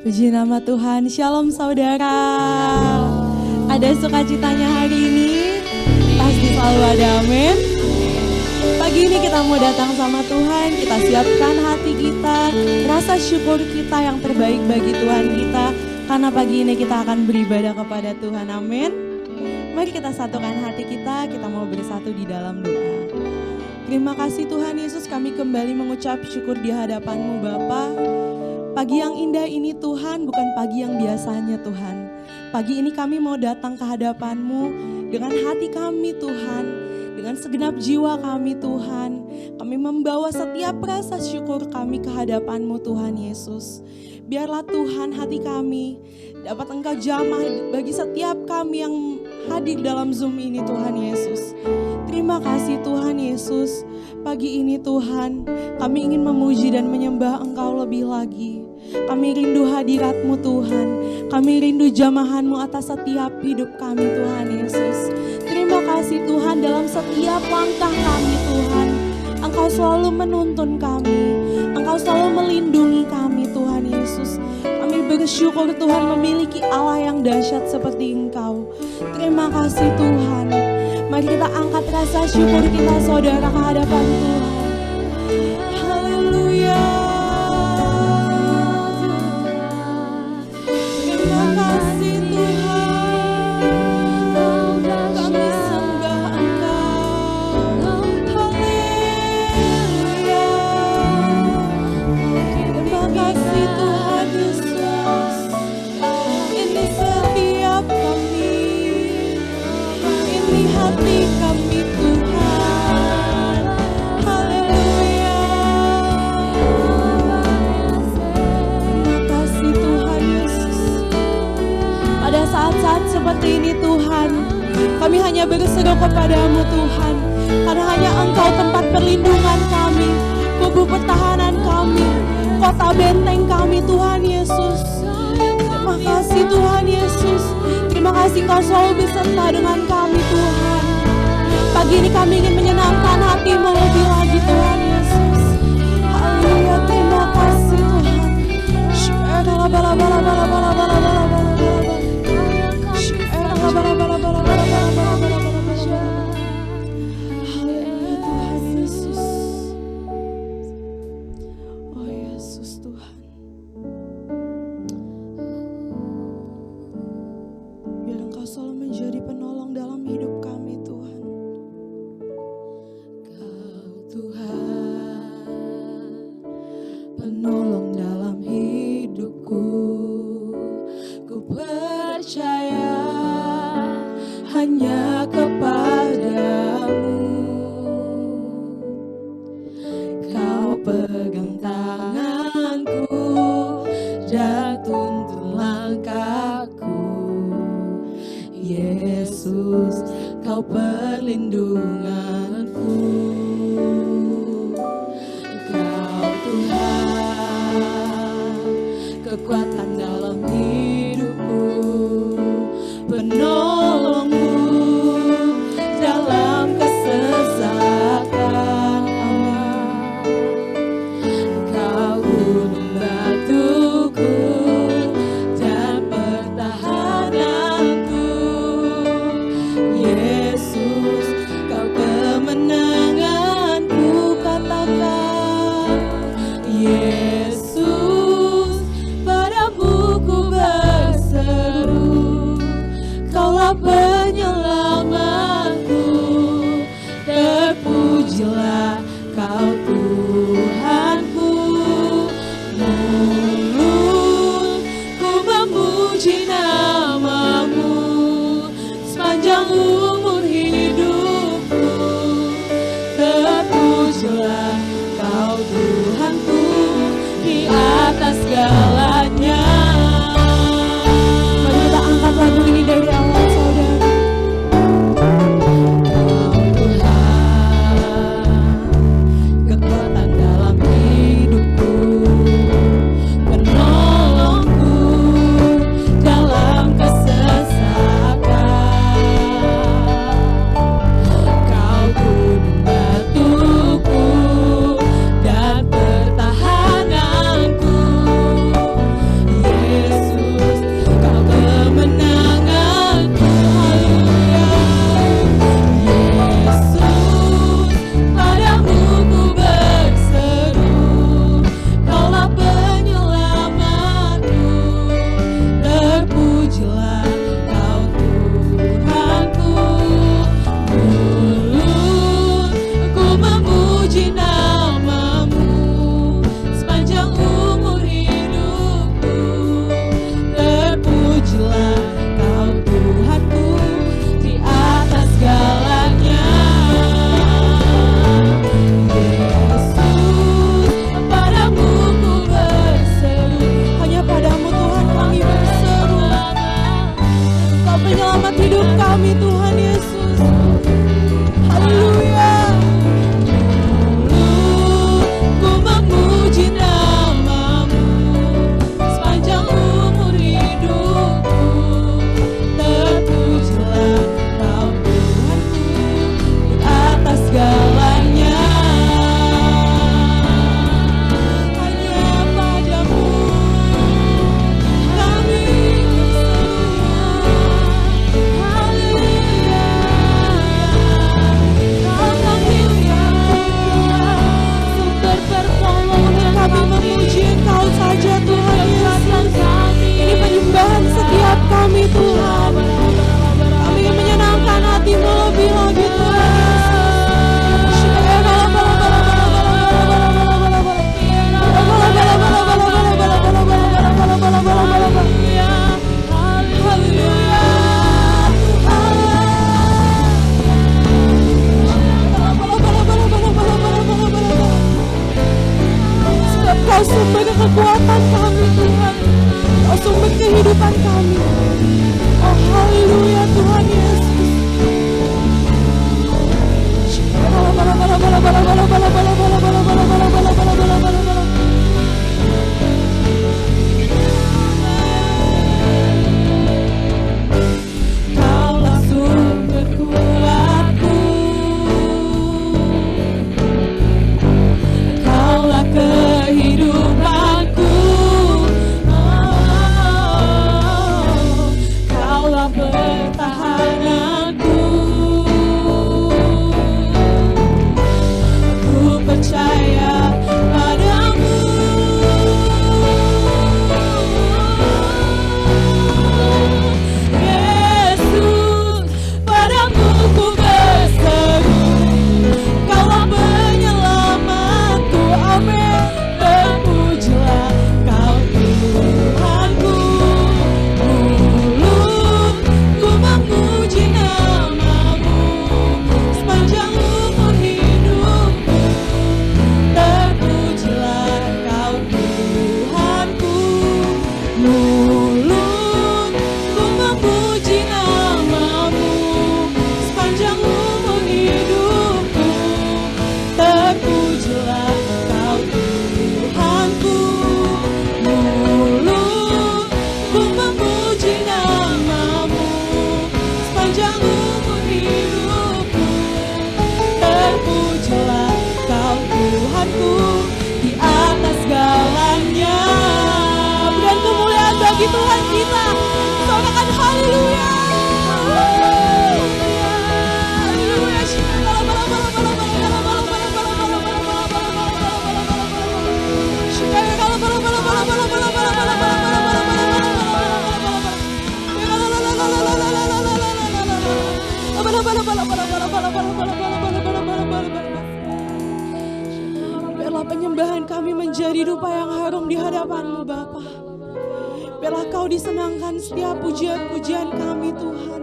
Puji nama Tuhan. Shalom saudara. Ada sukacitanya hari ini? Pasti selalu ada, amin. Pagi ini kita mau datang sama Tuhan, kita siapkan hati kita, rasa syukur kita yang terbaik bagi Tuhan kita. Karena pagi ini kita akan beribadah kepada Tuhan, amin. Mari kita satukan hati kita mau bersatu di dalam doa. Terima kasih Tuhan Yesus, kami kembali mengucap syukur di hadapan-Mu Bapa. Pagi yang indah ini Tuhan, bukan pagi yang biasanya Tuhan. Pagi ini kami mau datang ke hadapan-Mu dengan hati kami Tuhan, dengan segenap jiwa kami Tuhan. Kami membawa setiap rasa syukur kami ke hadapan-Mu Tuhan Yesus. Biarlah Tuhan hati kami dapat Engkau jamah bagi setiap kami yang hadir dalam Zoom ini Tuhan Yesus. Terima kasih Tuhan Yesus. Pagi ini Tuhan, kami ingin memuji dan menyembah Engkau lebih lagi. Kami rindu hadirat-Mu Tuhan. Kami rindu jamahan-Mu atas setiap hidup kami Tuhan Yesus. Terima kasih Tuhan dalam setiap langkah kami Tuhan. Engkau selalu menuntun kami. Engkau selalu melindungi kami Tuhan Yesus. Kami bersyukur Tuhan memiliki Allah yang dahsyat seperti Engkau. Terima kasih Tuhan. Mari kita angkat rasa syukur kita saudara ke hadapan Tuhan. Haleluya. Terima kasih Tuhan. Kami sembah Engkau. Haleluya. Terima kasih Tuhan Yesus. Ini setiap kami. Ini hati kami Tuhan. Haleluya. Terima kasih Tuhan Yesus. Pada saat-saat seperti ini Tuhan, kami hanya berseru kepadamu Tuhan. Karena hanya Engkau tempat perlindungan kami, kubu pertahanan kami, kota benteng kami Tuhan Yesus. Terima kasih Tuhan Yesus. Terima kasih Engkau selalu beserta dengan kami Tuhan. Pagi ini kami ingin menyenangkan hati-Mu lebih lagi Tuhan Yesus. Haleluya, terima kasih Tuhan. Haleluya Tuhan Yesus. Oh Yesus Tuhan. Biar Engkau selalu menjadi penolong dalam hidup kami Tuhan. Kau Tuhan, penolong dalam hidupku. Ku percaya hanya kepadamu. Kau pegang tanganku dan tuntun langkahku. Yesus, Kau perlindunganku. Kau Tuhan, kekuatan dalam hidupku, penolongku dalam kesesatan. Kau gunung batuku dan pertahananku. Yesus, Kau kemenanganku, katakan. Yesus, padamu ku berserah. kami Tuhan Yesus. Haleluya. Ku memuji nama-Mu sepanjang umur hidupku. Terpujilah Kau Tuhanku di atas segalanya. Hanya padamu kami berseru. Haleluya. Kau kami sumber pertolongan. Kami memuji Engkau saja Tuhan Yesus. Ini penyembahan setiap kami Tuhan. Kami menyenangkan hati-Mu lebih lagi Tuhan Yesus. Sebab Kau sumber kekuatan kami Tuhan. Kau sumber kehidupan kami. Oh haleluya Tuhan Yesus. Kaulah sumber kuatku, Kaulah kehidupanku, Kaulah pertahananku. Ku percaya padamu. Yesus, padamu ku berseru. Kaulah penyelamatku, amin. Terpujilah Kau Tuhanku. Mulutku memuji nama-Mu sepanjang umur hidupku. Terpujilah Kau Tuhanku. Mulutku memuji nama-Mu sepanjang umur hidupku. Terpujilah Kau Tuhanku. Mulutku memuji nama-Mu sepanjang umur hidupku. Terpujilah Kau Tuhanku di atas segalanya. Dan kemuliaan bagi Tuhan kita. Sorakan haleluya. Haleluya. Biarlah penyembahan kami menjadi dupa yang harum di hadapan-Mu Bapa. Biarlah Kau disenangkan setiap pujian-pujian kami Tuhan.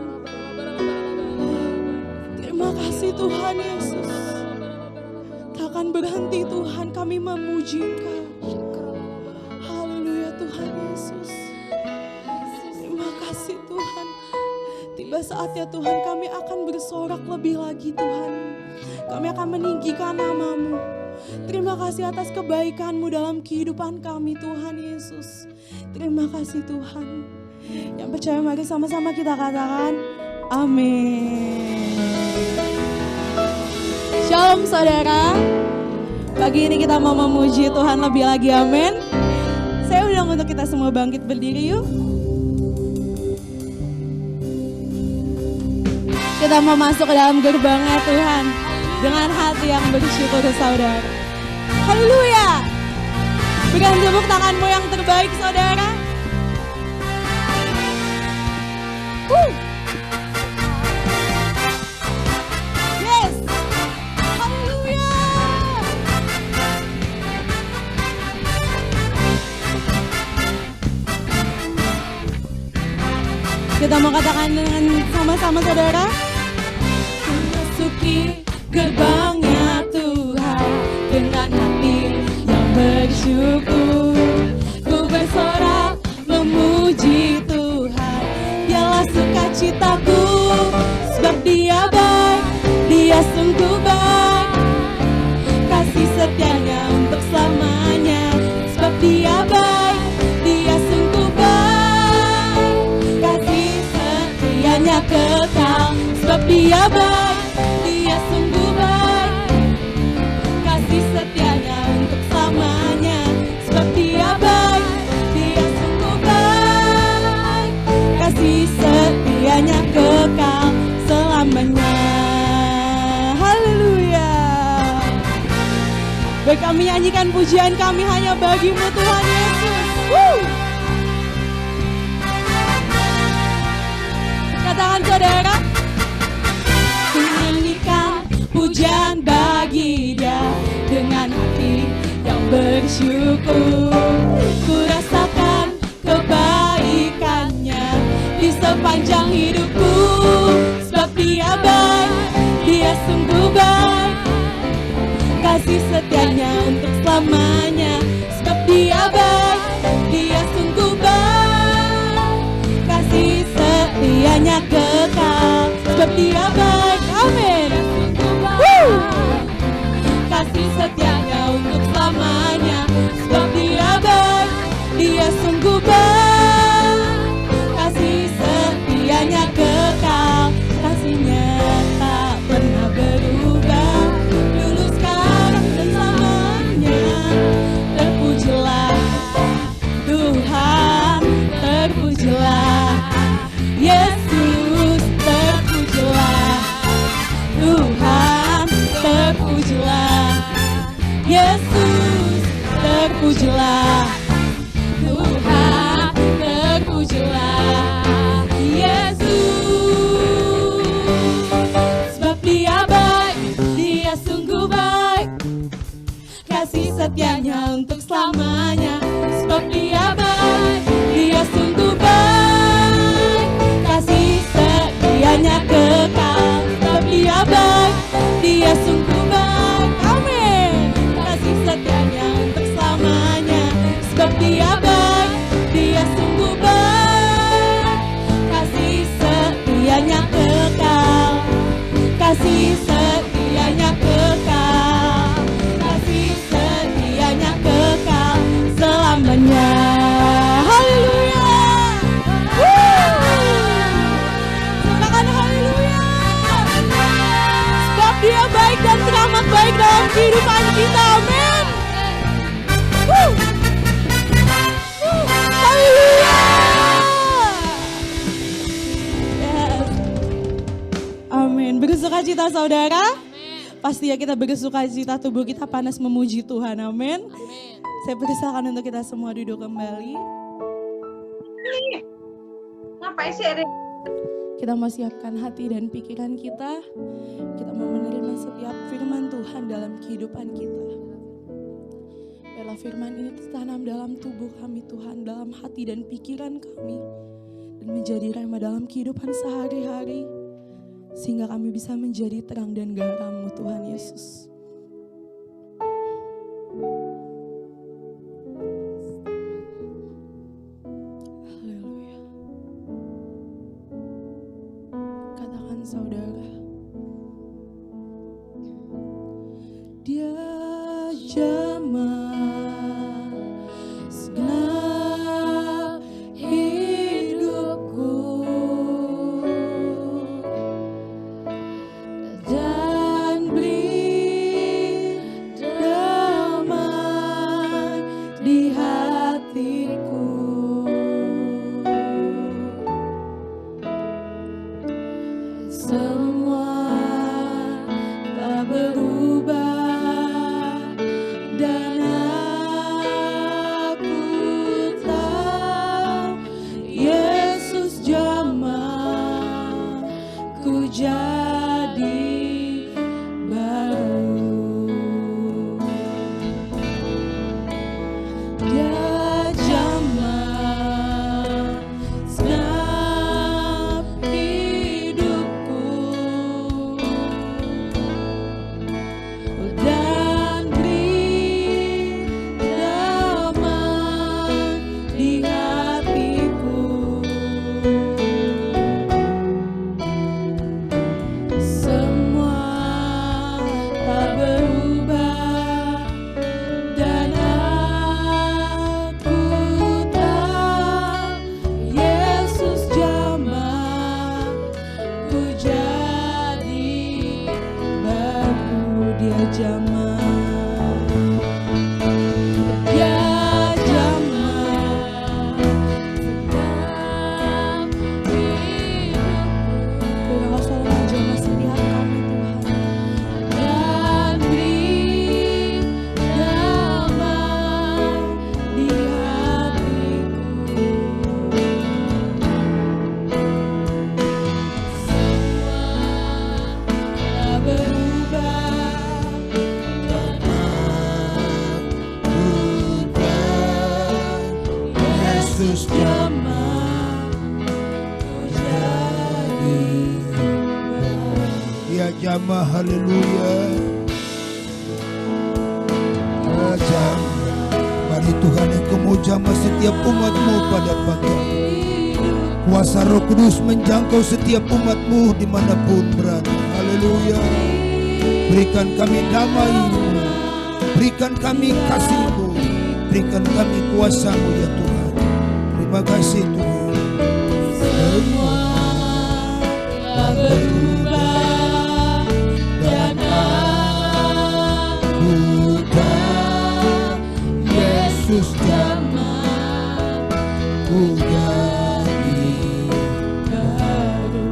Terima kasih Tuhan Yesus. Takkan berhenti Tuhan kami memuji Engkau. Haleluya Tuhan Yesus. Terima kasih Tuhan. Tiba saatnya Tuhan kami akan bersorak lebih lagi Tuhan. Kami akan meninggikan nama-Mu. Terima kasih atas kebaikan-Mu dalam kehidupan kami Tuhan Yesus. Terima kasih Tuhan. Yang percaya mari sama-sama kita katakan amin. Shalom saudara. Pagi ini kita mau memuji Tuhan lebih lagi, amin. Saya undang untuk kita semua bangkit berdiri yuk. Kita mau masuk ke dalam gerbangnya Tuhan dengan hati yang bersyukur saudara. Haleluya. Berikan tepuk tanganmu yang terbaik saudara. Yes. Haleluya. Kita mau katakan dengan sama-sama saudara. Memasuki gerbangnya Tuhan dengan hati yang bersyukur. Ku bersorak memuji Tuhan, dialah sukacitaku Dia baik, Dia sungguh baik, kasih setianya untuk selamanya. Sebab Dia baik, Dia sungguh baik, kasih setianya kekal selamanya. Haleluya. Baik, kami nyanyikan pujian kami hanya bagi-Mu Tuhan Yesus. Katakan saudara, ku nyanyikan pujian bagi Dia dengan hati yang bersyukur. Ku rasakan kebaikannya di sepanjang hidupku. Sebab Dia baik, Dia sungguh baik, kasih setianya untuk selamanya. Sebab Dia baik, Dia sungguh baik, kasih setianya kekal. Sebab Dia baik, amin. Kasih setianya untuk selamanya. Sebab Dia baik, Dia sungguh baik, kasih setianya kekal. Kasihnya tak pernah berubah, dulu sekarang dan selamanya. Terpujilah Tuhan, terpujilah Yesus, terpujilah Tuhan, terpujilah Yesus, terpujilah Tuhan, terpujilah Yesus. Sebab Dia baik, Dia sungguh baik, kasih setianya untuk selamanya. Sebab Dia baik, Dia sungguh baik, kasih setianya kekal. Sebab Dia baik, Dia sungguh baik, amin, kasih setianya untuk selamanya. Sebab Dia baik, Dia sungguh baik, kasih setianya kekal, kasih setianya kekal, kasih setianya kekal selamanya. Haleluya. Silakan haleluya. Sebab Dia baik dan teramat baik dalam kehidupan kita, amin. Haleluya. Yes. Amin. Bersukacita saudara. Pasti ya kita bersukacita, tubuh kita panas memuji Tuhan, amin. Saya persilakan untuk kita semua duduk kembali. Ngapain sih Erin? Kita mau siapkan hati dan pikiran kita. Kita mau menerima setiap firman Tuhan dalam kehidupan kita. Biarlah firman ini tertanam dalam tubuh kami Tuhan, dalam hati dan pikiran kami, dan menjadi rema dalam kehidupan sehari-hari, sehingga kami bisa menjadi terang dan garam-Mu Tuhan Yesus. Haleluya. Katakan saudara, Dia jamah segenap hidupku dan beri damai di hatiku. Semua tak berubah Ya jamaah, haleluya. Ya jamaah, mari Tuhan Engkau mau jamah setiap umat-Mu pada pagi ini. Kuasa Roh Kudus menjangkau setiap umat-Mu dimanapun berada. Haleluya. Berikan kami damai-Mu, berikan kami kasih-Mu, berikan kami kuasa-Mu ya Tuhan. Terima kasih Tuhan. Semua berubah dan aku dan Yesus jamah ku jadi baru.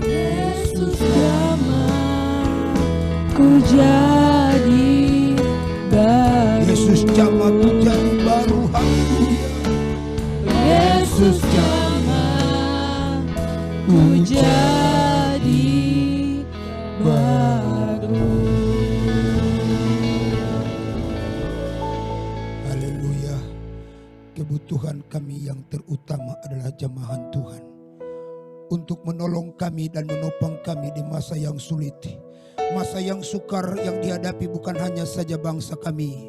Yesus jamah ku jadi baru. Yesus jamah ku jadi baru. Haleluya. Yesus jamah ku jadi baru. Haleluya. Kebutuhan kami yang terutama adalah jamahan Tuhan untuk menolong kami dan menopang kami di masa yang sulit, masa yang sukar yang dihadapi bukan hanya saja bangsa kami,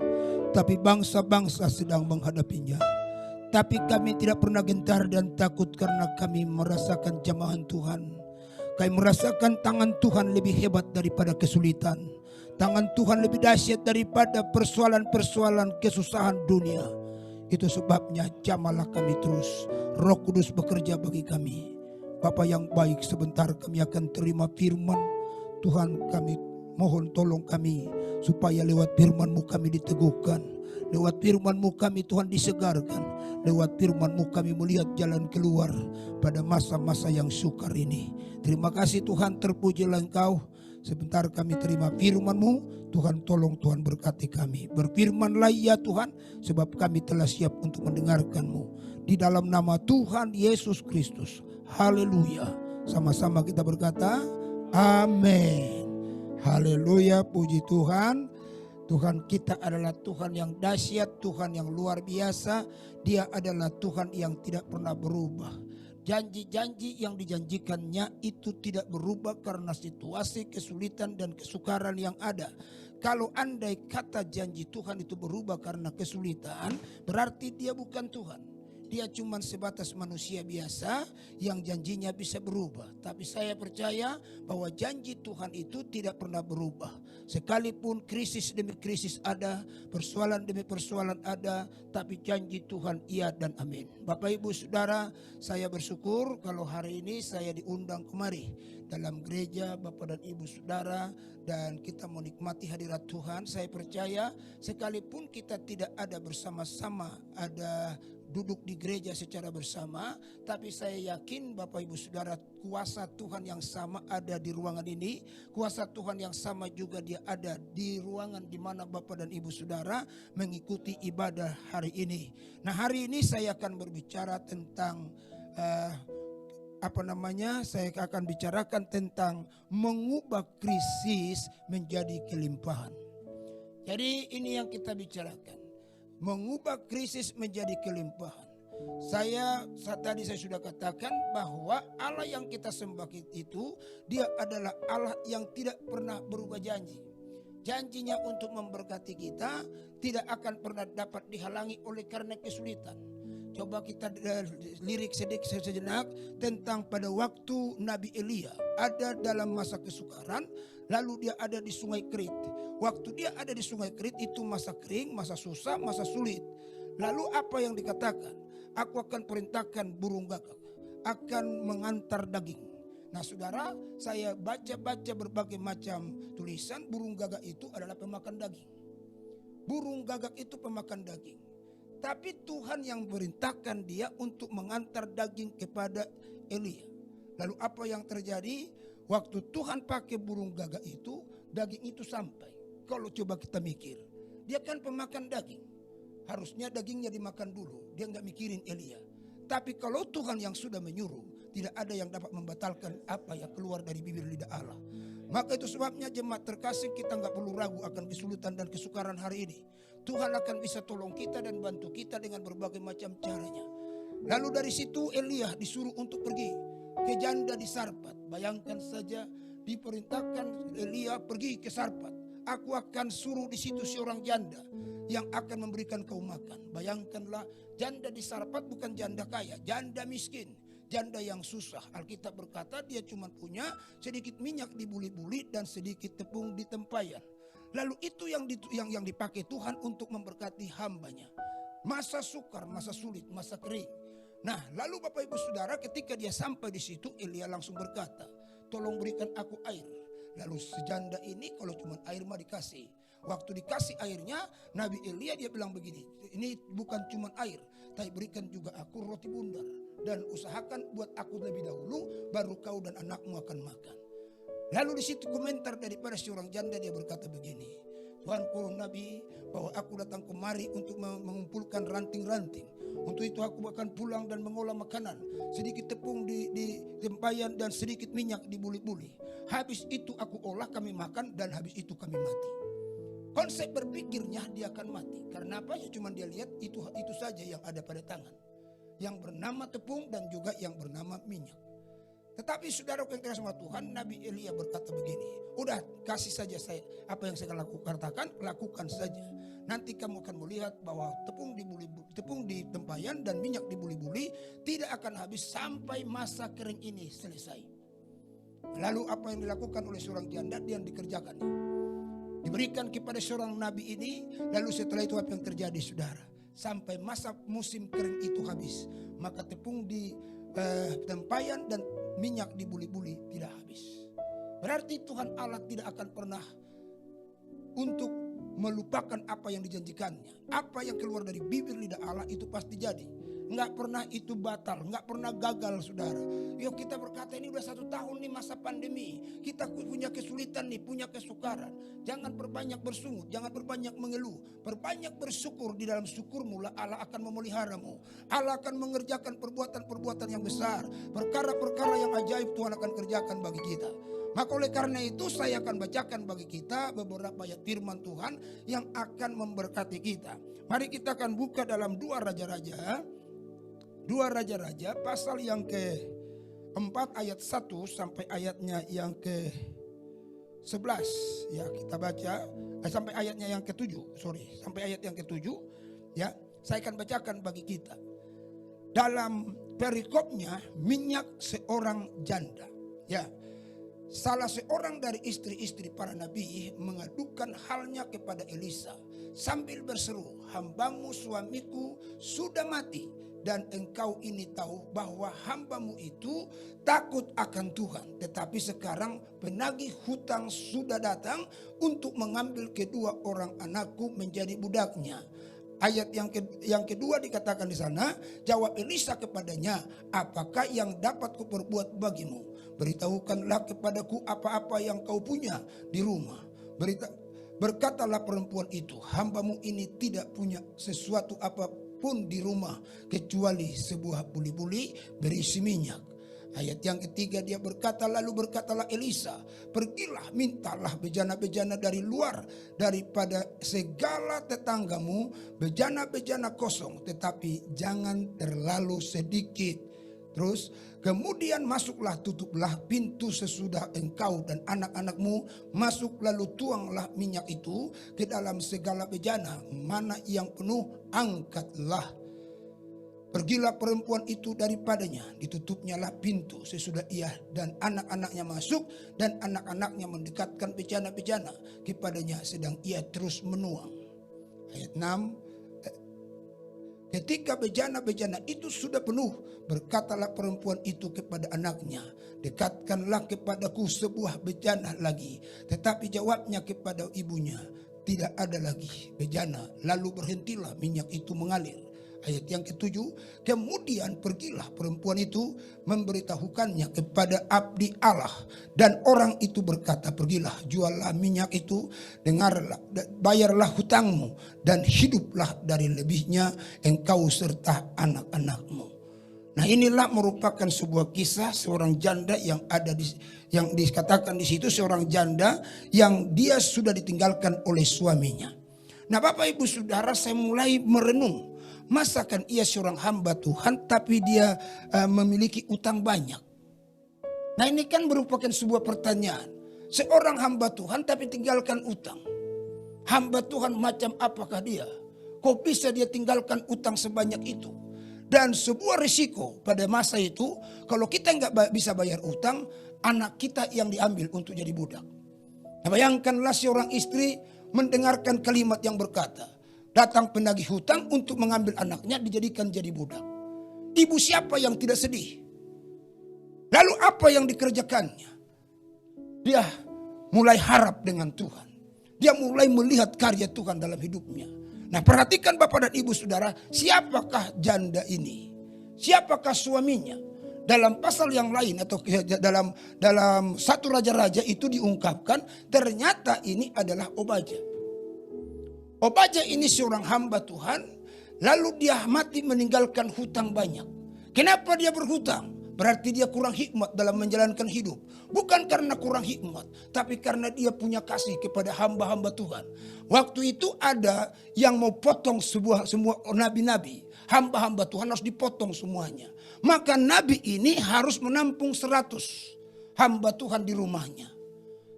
tapi bangsa-bangsa sedang menghadapinya. Tapi kami tidak pernah gentar dan takut karena kami merasakan jamahan Tuhan. Kami merasakan tangan Tuhan lebih hebat daripada kesulitan. Tangan Tuhan lebih dahsyat daripada persoalan-persoalan kesusahan dunia. Itu sebabnya jamalah kami terus. Roh Kudus bekerja bagi kami. Bapa yang baik, sebentar kami akan terima firman Tuhan. Kami mohon tolong kami supaya lewat firman-Mu kami diteguhkan. Lewat firman-Mu kami Tuhan disegarkan. Lewat firman-Mu kami melihat jalan keluar pada masa-masa yang sukar ini. Terima kasih Tuhan, terpujilah Engkau. Sebentar kami terima firman-Mu. Tuhan tolong, Tuhan berkati kami. Berfirmanlah ya Tuhan, sebab kami telah siap untuk mendengarkan-Mu. Di dalam nama Tuhan Yesus Kristus. Haleluya. Sama-sama kita berkata, amin. Haleluya, puji Tuhan. Tuhan kita adalah Tuhan yang dahsyat, Tuhan yang luar biasa. Dia adalah Tuhan yang tidak pernah berubah. Janji-janji yang dijanjikannya itu tidak berubah karena situasi kesulitan dan kesukaran yang ada. Kalau andai kata janji Tuhan itu berubah karena kesulitan, berarti dia bukan Tuhan. Dia cuma sebatas manusia biasa yang janjinya bisa berubah. Tapi saya percaya bahwa janji Tuhan itu tidak pernah berubah. Sekalipun krisis demi krisis ada, persoalan demi persoalan ada, tapi janji Tuhan iya dan amin. Bapak Ibu Saudara, saya bersyukur kalau hari ini saya diundang kemari dalam gereja Bapak dan Ibu Saudara, dan kita menikmati hadirat Tuhan. Saya percaya sekalipun kita tidak ada bersama-sama, ada duduk di gereja secara bersama, tapi saya yakin Bapak Ibu Saudara, kuasa Tuhan yang sama ada di ruangan ini. Kuasa Tuhan yang sama juga dia ada di ruangan di mana Bapak dan Ibu Saudara mengikuti ibadah hari ini. Nah, hari ini saya akan berbicara tentang saya akan bicarakan tentang mengubah krisis menjadi kelimpahan. Jadi ini yang kita bicarakan. Mengubah krisis menjadi kelimpahan. Tadi saya sudah katakan bahwa Allah yang kita sembah itu, dia adalah Allah yang tidak pernah berubah janji. Janjinya untuk memberkati kita tidak akan pernah dapat dihalangi oleh karena kesulitan. Coba kita lirik sedikit sejenak tentang pada waktu Nabi Elia ada dalam masa kesukaran, lalu dia ada di Sungai Kerit. Waktu dia ada di Sungai Kerit itu masa kering, masa susah, masa sulit. Lalu apa yang dikatakan? Aku akan perintahkan burung gagak akan mengantar daging. Nah saudara, saya baca-baca berbagai macam tulisan, burung gagak itu adalah pemakan daging. Burung gagak itu pemakan daging. Tapi Tuhan yang perintahkan dia untuk mengantar daging kepada Elia. Lalu apa yang terjadi? Waktu Tuhan pakai burung gagak itu, daging itu sampai. Kalau coba kita mikir, dia kan pemakan daging. Harusnya dagingnya dimakan dulu, dia nggak mikirin Elia. Tapi kalau Tuhan yang sudah menyuruh, tidak ada yang dapat membatalkan apa yang keluar dari bibir lidah Allah. Maka itu sebabnya jemaat terkasih, kita nggak perlu ragu akan kesulitan dan kesukaran hari ini. Tuhan akan bisa tolong kita dan bantu kita dengan berbagai macam caranya. Lalu dari situ Elia disuruh untuk pergi. ke janda di Sarpat. Bayangkan saja, diperintahkan Elia pergi ke Sarpat. Aku akan suruh di situ seorang janda yang akan memberikan kau makan. Bayangkanlah, janda di Sarpat bukan janda kaya, janda miskin, janda yang susah. Alkitab berkata dia cuma punya sedikit minyak di buli-buli dan sedikit tepung di tempayan. Lalu itu yang dipakai Tuhan untuk memberkati hambanya. Masa sukar, masa sulit, masa kering. Nah, lalu Bapak Ibu Saudara, ketika dia sampai di situ, Elia langsung berkata, tolong berikan aku air. Lalu sejanda ini kalau cuma air mah dikasih. Waktu dikasih airnya, Nabi Elia dia bilang begini, ini bukan cuma air, tapi berikan juga aku roti bundar. Dan usahakan buat aku lebih dahulu, baru kau dan anakmu akan makan. Lalu di situ komentar daripada seorang janda, dia berkata begini, Tuanku Nabi, bahwa aku datang kemari untuk mengumpulkan ranting-ranting. Untuk itu aku akan pulang dan mengolah makanan. Sedikit tepung di tempayan dan sedikit minyak di buli-buli. Habis itu aku olah, kami makan, dan habis itu kami mati. Konsep berpikirnya dia akan mati. Karena apa? Ya cuma dia lihat itu saja yang ada pada tangan. Yang bernama tepung dan juga yang bernama minyak. Tetapi saudara yang kira sama Tuhan, Nabi Elia berkata begini, udah kasih saja saya apa yang saya katakan, lakukan saja. Nanti kamu akan melihat bahwa tepung di tempayan dan minyak di buli-buli tidak akan habis sampai masa kering ini selesai. Lalu apa yang dilakukan oleh seorang janda, dia yang dikerjakan. Diberikan kepada seorang nabi ini, lalu setelah itu apa yang terjadi saudara? Sampai masa musim kering itu habis, maka tepung di tempayan dan minyak di buli-buli tidak habis. Berarti Tuhan Allah tidak akan pernah untuk melupakan apa yang dijanjikannya. Apa yang keluar dari bibir lidah Allah itu pasti jadi. Nggak pernah itu batal, nggak pernah gagal saudara. Yuk kita berkata ini udah 1 tahun nih masa pandemi. Kita punya kesulitan nih, punya kesukaran. Jangan berbanyak bersungut, jangan berbanyak mengeluh. Berbanyak bersyukur, di dalam syukurmu Allah akan memeliharamu. Allah akan mengerjakan perbuatan-perbuatan yang besar. Perkara-perkara yang ajaib Tuhan akan kerjakan bagi kita. Maka oleh karena itu saya akan bacakan bagi kita beberapa ayat firman Tuhan yang akan memberkati kita. Mari kita akan buka dalam 2 Raja-Raja. 2 Raja-Raja pasal yang ke-4 ayat 1 sampai ayatnya yang ke-11. Ya, kita baca sampai ayatnya yang ke-7. Sampai ayat yang ke-7. Ya, saya akan bacakan bagi kita. Dalam perikopnya minyak seorang janda. Ya. Salah seorang dari istri-istri para nabi mengadukan halnya kepada Elisa sambil berseru, hambamu suamiku sudah mati dan engkau ini tahu bahwa hambamu itu takut akan Tuhan. Tetapi sekarang penagih hutang sudah datang untuk mengambil kedua orang anakku menjadi budaknya. Ayat yang kedua dikatakan di sana, jawab Elisa kepadanya, apakah yang dapat kuperbuat bagimu? Beritahukanlah kepadaku apa-apa yang kau punya di rumah. Berkatalah perempuan itu, hambamu ini tidak punya sesuatu apapun di rumah kecuali sebuah buli-buli berisi minyak. Ayat yang ketiga dia berkata, lalu berkatalah Elisa, pergilah mintalah bejana-bejana dari luar daripada segala tetanggamu, bejana-bejana kosong, tetapi jangan terlalu sedikit. Terus kemudian masuklah, tutuplah pintu sesudah engkau dan anak-anakmu masuk, lalu tuanglah minyak itu ke dalam segala bejana, mana yang penuh angkatlah. Pergilah perempuan itu daripadanya, ditutupnya lah pintu sesudah ia dan anak-anaknya masuk, dan anak-anaknya mendekatkan bejana-bejana kepadanya sedang ia terus menuang. Ayat 6, ketika bejana-bejana itu sudah penuh, berkatalah perempuan itu kepada anaknya, dekatkanlah kepadaku sebuah bejana lagi. Tetapi jawabnya kepada ibunya, tidak ada lagi bejana. Lalu berhentilah minyak itu mengalir. Ayat yang ke-7, kemudian pergilah perempuan itu memberitahukannya kepada abdi Allah. Dan orang itu berkata, pergilah, juallah minyak itu, dengarlah, bayarlah hutangmu, dan hiduplah dari lebihnya engkau serta anak-anakmu. Nah, inilah merupakan sebuah kisah seorang janda yang ada yang dikatakan di situ, seorang janda yang dia sudah ditinggalkan oleh suaminya. Nah, Bapak Ibu Saudara, saya mulai merenung. Masakan ia seorang hamba Tuhan tapi dia memiliki utang banyak. Nah ini kan merupakan sebuah pertanyaan. Seorang hamba Tuhan tapi tinggalkan utang. Hamba Tuhan macam apakah dia? Kok bisa dia tinggalkan utang sebanyak itu? Dan sebuah risiko pada masa itu, kalau kita nggak bisa bayar utang, anak kita yang diambil untuk jadi budak. Nah, bayangkanlah seorang istri mendengarkan kalimat yang berkata, datang penagih hutang untuk mengambil anaknya dijadikan jadi budak. Ibu siapa yang tidak sedih? Lalu apa yang dikerjakannya? Dia mulai harap dengan Tuhan. Dia mulai melihat karya Tuhan dalam hidupnya. Nah perhatikan Bapak dan Ibu Saudara, siapakah janda ini? Siapakah suaminya? Dalam pasal yang lain atau dalam satu raja-raja itu diungkapkan ternyata ini adalah Obaja. Obaja ini seorang hamba Tuhan, lalu dia mati meninggalkan hutang banyak. Kenapa dia berhutang? Berarti dia kurang hikmat dalam menjalankan hidup. Bukan karena kurang hikmat, tapi karena dia punya kasih kepada hamba-hamba Tuhan. Waktu itu ada yang mau potong semua nabi-nabi. Hamba-hamba Tuhan harus dipotong semuanya. Maka nabi ini harus menampung 100 hamba Tuhan di rumahnya.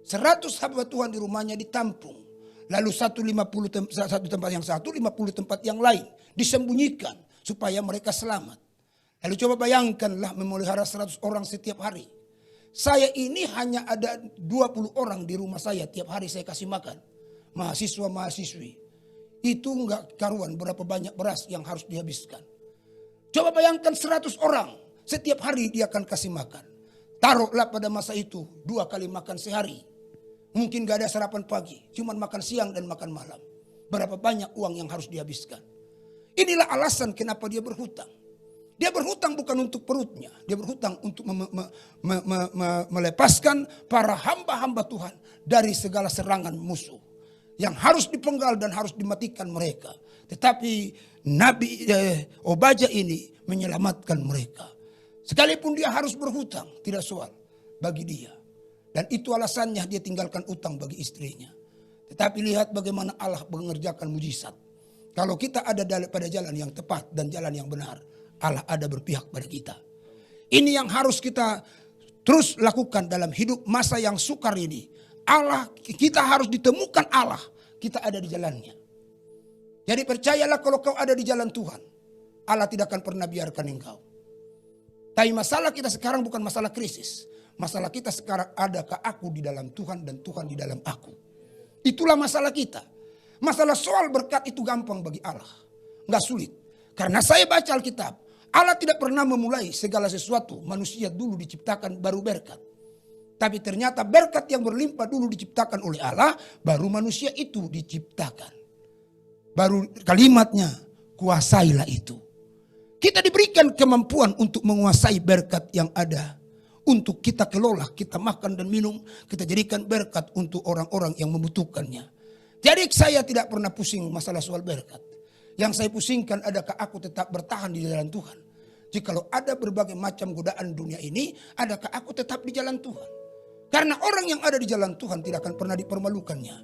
100 hamba Tuhan di rumahnya ditampung. Lalu satu tempat yang satu, 50 tempat yang lain disembunyikan supaya mereka selamat. Lalu coba bayangkanlah memelihara 100 orang setiap hari. Saya ini hanya ada 20 orang di rumah saya tiap hari saya kasih makan. Mahasiswa-mahasiswi. Itu enggak karuan berapa banyak beras yang harus dihabiskan. Coba bayangkan 100 orang setiap hari dia akan kasih makan. Taruhlah pada masa itu 2 kali makan sehari. Mungkin gak ada sarapan pagi. Cuma makan siang dan makan malam. Berapa banyak uang yang harus dihabiskan. Inilah alasan kenapa dia berhutang. Dia berhutang bukan untuk perutnya. Dia berhutang untuk melepaskan para hamba-hamba Tuhan dari segala serangan musuh. Yang harus dipenggal dan harus dimatikan mereka. Tetapi Nabi Obaja ini menyelamatkan mereka. Sekalipun dia harus berhutang, tidak soal bagi dia. Dan itu alasannya dia tinggalkan utang bagi istrinya. Tetapi lihat bagaimana Allah mengerjakan mujizat. Kalau kita ada pada jalan yang tepat dan jalan yang benar, Allah ada berpihak pada kita. Ini yang harus kita terus lakukan dalam hidup masa yang sukar ini. Allah, kita harus ditemukan Allah. Kita ada di jalannya. Jadi percayalah kalau kau ada di jalan Tuhan, Allah tidak akan pernah biarkan engkau. Tapi masalah kita sekarang bukan masalah krisis. Masalah kita sekarang, adakah aku di dalam Tuhan dan Tuhan di dalam aku. Itulah masalah kita. Masalah soal berkat itu gampang bagi Allah. Nggak sulit. Karena saya baca Alkitab. Allah tidak pernah memulai segala sesuatu. Manusia dulu diciptakan baru berkat. Tapi ternyata berkat yang berlimpah dulu diciptakan oleh Allah. Baru manusia itu diciptakan. Baru kalimatnya, kuasailah itu. Kita diberikan kemampuan untuk menguasai berkat yang ada. Untuk kita kelola, kita makan dan minum. Kita jadikan berkat untuk orang-orang yang membutuhkannya. Jadi saya tidak pernah pusing masalah soal berkat. Yang saya pusingkan, adakah aku tetap bertahan di jalan Tuhan? Jikalau ada berbagai macam godaan dunia ini, adakah aku tetap di jalan Tuhan? Karena orang yang ada di jalan Tuhan tidak akan pernah dipermalukannya.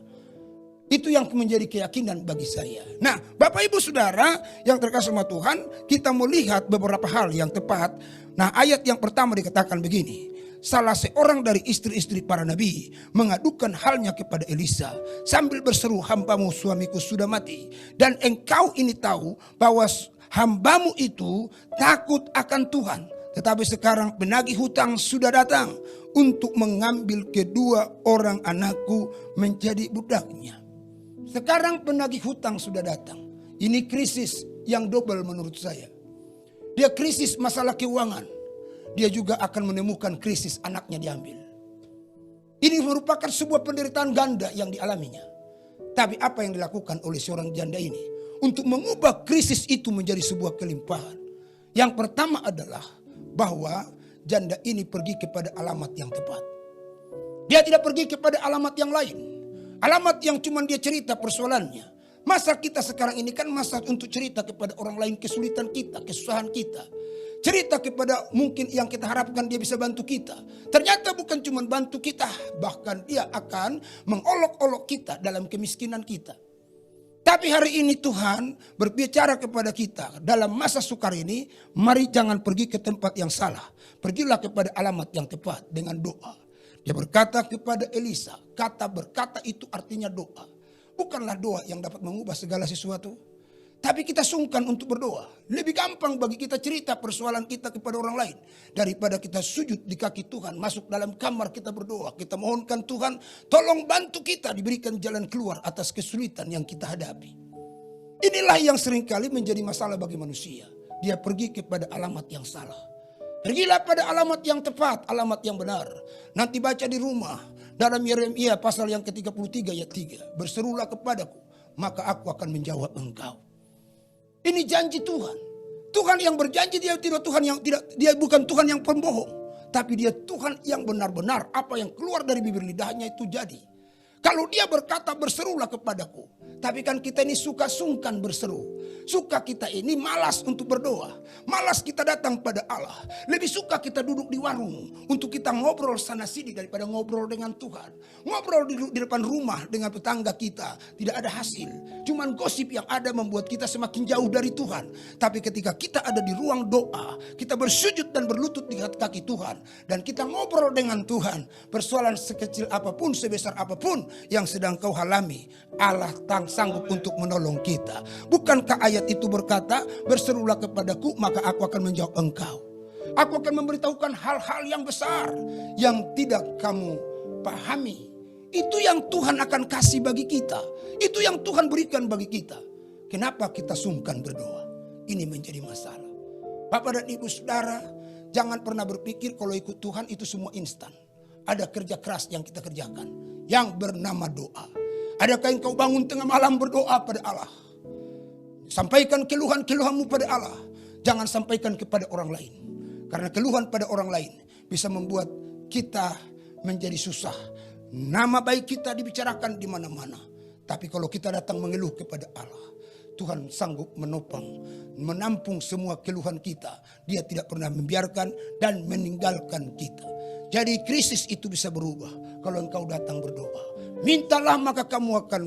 Itu yang menjadi keyakinan bagi saya. Nah, Bapak Ibu Saudara yang terkasih sama Tuhan, kita melihat beberapa hal yang tepat. Nah, ayat yang pertama dikatakan begini. Salah seorang dari istri-istri para nabi mengadukan halnya kepada Elisa sambil berseru, hambamu suamiku sudah mati. Dan engkau ini tahu bahwa hambamu itu takut akan Tuhan. Tetapi sekarang penagih hutang sudah datang untuk mengambil kedua orang anakku menjadi budaknya. Sekarang penagih hutang sudah datang. Ini krisis yang double menurut saya. Dia krisis masalah keuangan. Dia juga akan menemukan krisis anaknya diambil. Ini merupakan sebuah penderitaan ganda yang dialaminya. Tapi apa yang dilakukan oleh seorang janda ini untuk mengubah krisis itu menjadi sebuah kelimpahan. Yang pertama adalah bahwa janda ini pergi kepada alamat yang tepat. Dia tidak pergi kepada alamat yang lain. Alamat yang cuma dia cerita persoalannya. Masa kita sekarang ini kan masa untuk cerita kepada orang lain kesulitan kita, kesusahan kita. Cerita kepada mungkin yang kita harapkan dia bisa bantu kita. Ternyata bukan cuma bantu kita. Bahkan dia akan mengolok-olok kita dalam kemiskinan kita. Tapi hari ini Tuhan berbicara kepada kita dalam masa sukar ini, mari jangan pergi ke tempat yang salah. Pergilah kepada alamat yang tepat dengan doa. Dia berkata kepada Elisa, kata berkata itu artinya doa. Bukanlah doa yang dapat mengubah segala sesuatu. Tapi kita sungkan untuk berdoa. Lebih gampang bagi kita cerita persoalan kita kepada orang lain. Daripada kita sujud di kaki Tuhan. Masuk dalam kamar kita berdoa. Kita mohonkan Tuhan tolong bantu kita diberikan jalan keluar atas kesulitan yang kita hadapi. Inilah yang seringkali menjadi masalah bagi manusia. Dia pergi kepada alamat yang salah. Pergilah pada alamat yang tepat, alamat yang benar. Nanti baca di rumah. Dalam Yeremia pasal yang ke-33 ayat 3. Berserulah kepadaku, maka aku akan menjawab engkau. Ini janji Tuhan. Tuhan yang berjanji, dia bukan Tuhan yang pembohong, tapi dia Tuhan yang benar-benar apa yang keluar dari bibir lidahnya itu jadi. Kalau dia berkata berserulah kepadaku, tapi kan kita ini suka sungkan berseru. Suka kita ini malas untuk berdoa. Malas kita datang pada Allah. Lebih suka kita duduk di warung untuk kita ngobrol sana sini daripada ngobrol dengan Tuhan. Ngobrol di depan rumah dengan tetangga kita tidak ada hasil. Cuman gosip yang ada membuat kita semakin jauh dari Tuhan. Tapi ketika kita ada di ruang doa, kita bersujud dan berlutut di kaki Tuhan, dan kita ngobrol dengan Tuhan, persoalan sekecil apapun, sebesar apapun yang sedang kau alami, Allah sanggup untuk menolong kita. Bukankah ayat itu berkata, berserulah kepadaku maka aku akan menjawab engkau. Aku akan memberitahukan hal-hal yang besar yang tidak kamu pahami. Itu yang Tuhan akan kasih bagi kita. Itu yang Tuhan berikan bagi kita. Kenapa kita sungkan berdoa? Ini menjadi masalah. Bapak dan Ibu Saudara, jangan pernah berpikir kalau ikut Tuhan itu semua instan. Ada kerja keras yang kita kerjakan yang bernama doa. Adakah engkau bangun tengah malam berdoa pada Allah? Sampaikan keluhan-keluhanmu pada Allah. Jangan sampaikan kepada orang lain. Karena keluhan pada orang lain bisa membuat kita menjadi susah. Nama baik kita dibicarakan di mana-mana. Tapi kalau kita datang mengeluh kepada Allah, Tuhan sanggup menopang, menampung semua keluhan kita. Dia tidak pernah membiarkan dan meninggalkan kita. Jadi krisis itu bisa berubah kalau engkau datang berdoa. Mintalah maka kamu akan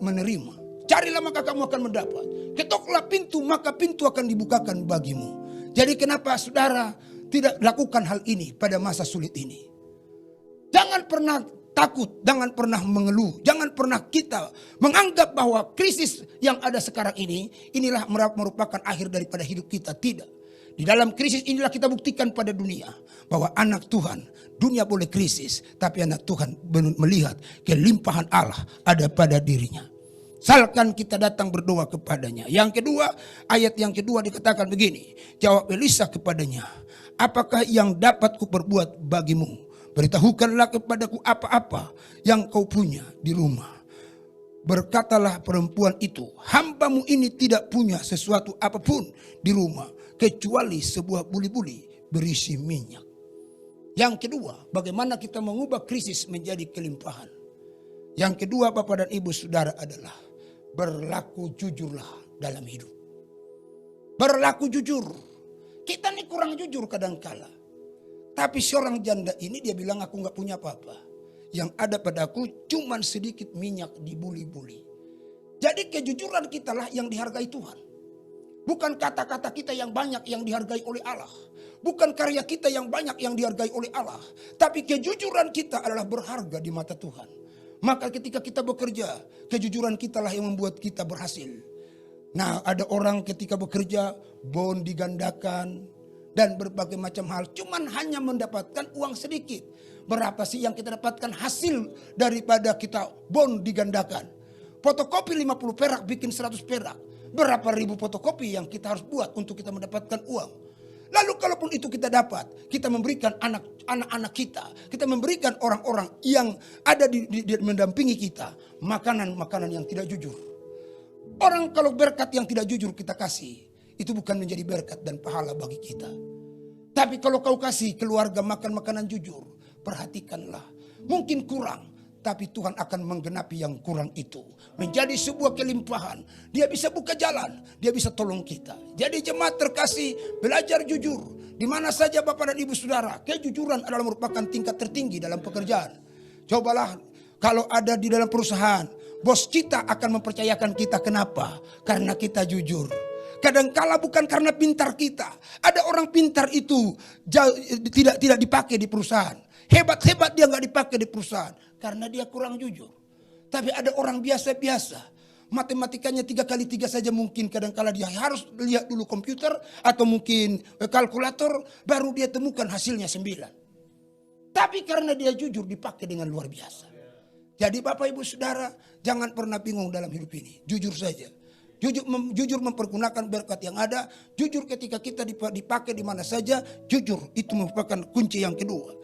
menerima. Carilah maka kamu akan mendapat. Ketoklah pintu maka pintu akan dibukakan bagimu. Jadi kenapa saudara tidak lakukan hal ini pada masa sulit ini? Jangan pernah takut, jangan pernah mengeluh, jangan pernah kita menganggap bahwa krisis yang ada sekarang ini, inilah merupakan akhir daripada hidup kita. Tidak. Di dalam krisis inilah kita buktikan pada dunia bahwa anak Tuhan, dunia boleh krisis, tapi anak Tuhan melihat kelimpahan Allah ada pada dirinya. Salkan kita datang berdoa kepadanya. Yang kedua, ayat yang kedua dikatakan begini. Jawab Elisa kepadanya, apakah yang dapat kuperbuat bagimu? Beritahukanlah kepadaku apa-apa yang kau punya di rumah. Berkatalah perempuan itu, hambamu ini tidak punya sesuatu apapun di rumah, kecuali sebuah buli-buli berisi minyak. Yang kedua, bagaimana kita mengubah krisis menjadi kelimpahan. Yang kedua Bapak dan Ibu Saudara adalah berlaku jujurlah dalam hidup. Berlaku jujur. Kita ini kurang jujur kadangkala. Tapi seorang janda ini dia bilang aku gak punya apa-apa. Yang ada padaku cuman sedikit minyak di buli-buli. Jadi kejujuran kita lah yang dihargai Tuhan. Bukan kata-kata kita yang banyak yang dihargai oleh Allah. Bukan karya kita yang banyak yang dihargai oleh Allah. Tapi kejujuran kita adalah berharga di mata Tuhan. Maka ketika kita bekerja, kejujuran kita lah yang membuat kita berhasil. Nah, ada orang ketika bekerja, bon digandakan, dan berbagai macam hal. Cuman hanya mendapatkan uang sedikit. Berapa sih yang kita dapatkan hasil daripada kita bon digandakan? Fotokopi 50 perak bikin 100 perak. Berapa ribu fotokopi yang kita harus buat untuk kita mendapatkan uang? Lalu kalaupun itu kita dapat, kita memberikan anak-anak kita, kita memberikan orang-orang yang ada di mendampingi kita makanan-makanan yang tidak jujur. Orang kalau berkat yang tidak jujur kita kasih, itu bukan menjadi berkat dan pahala bagi kita. Tapi kalau kau kasih keluarga makan makanan jujur, perhatikanlah, mungkin kurang. Tapi Tuhan akan menggenapi yang kurang itu. Menjadi sebuah kelimpahan. Dia bisa buka jalan. Dia bisa tolong kita. Jadi jemaat terkasih, belajar jujur. Di mana saja Bapak dan Ibu Saudara. Kejujuran adalah merupakan tingkat tertinggi dalam pekerjaan. Cobalah kalau ada di dalam perusahaan. Bos kita akan mempercayakan kita. Kenapa? Karena kita jujur. Kadangkala bukan karena pintar kita. Ada orang pintar itu tidak dipakai di perusahaan. Hebat-hebat dia nggak dipakai di perusahaan. Karena dia kurang jujur. Tapi ada orang biasa-biasa. Matematikanya 3 kali 3 saja mungkin. Kadangkala dia harus lihat dulu komputer atau mungkin kalkulator. Baru dia temukan hasilnya 9. Tapi karena dia jujur dipakai dengan luar biasa. Jadi Bapak Ibu Saudara, jangan pernah bingung dalam hidup ini. Jujur saja. Jujur mempergunakan berkat yang ada. Jujur ketika kita dipakai di mana saja. Jujur itu merupakan kunci yang kedua.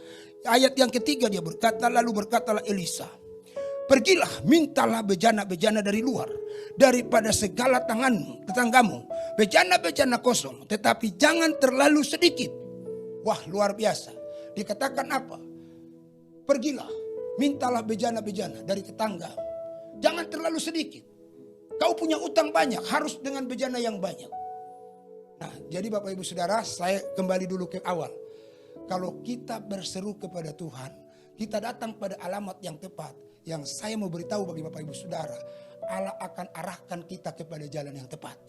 Ayat yang ketiga dia berkata, lalu berkatalah Elisa, pergilah mintalah bejana-bejana dari luar. Daripada segala tetanggamu. Bejana-bejana kosong. Tetapi jangan terlalu sedikit. Wah, luar biasa. Dikatakan apa? Pergilah. Mintalah bejana-bejana dari tetangga. Jangan terlalu sedikit. Kau punya utang banyak, harus dengan bejana yang banyak. Nah, jadi Bapak Ibu Saudara, saya kembali dulu ke awal. Kalau kita berseru kepada Tuhan, kita datang pada alamat yang tepat. Yang saya mau beritahu bagi Bapak Ibu Saudara, Allah akan arahkan kita kepada jalan yang tepat.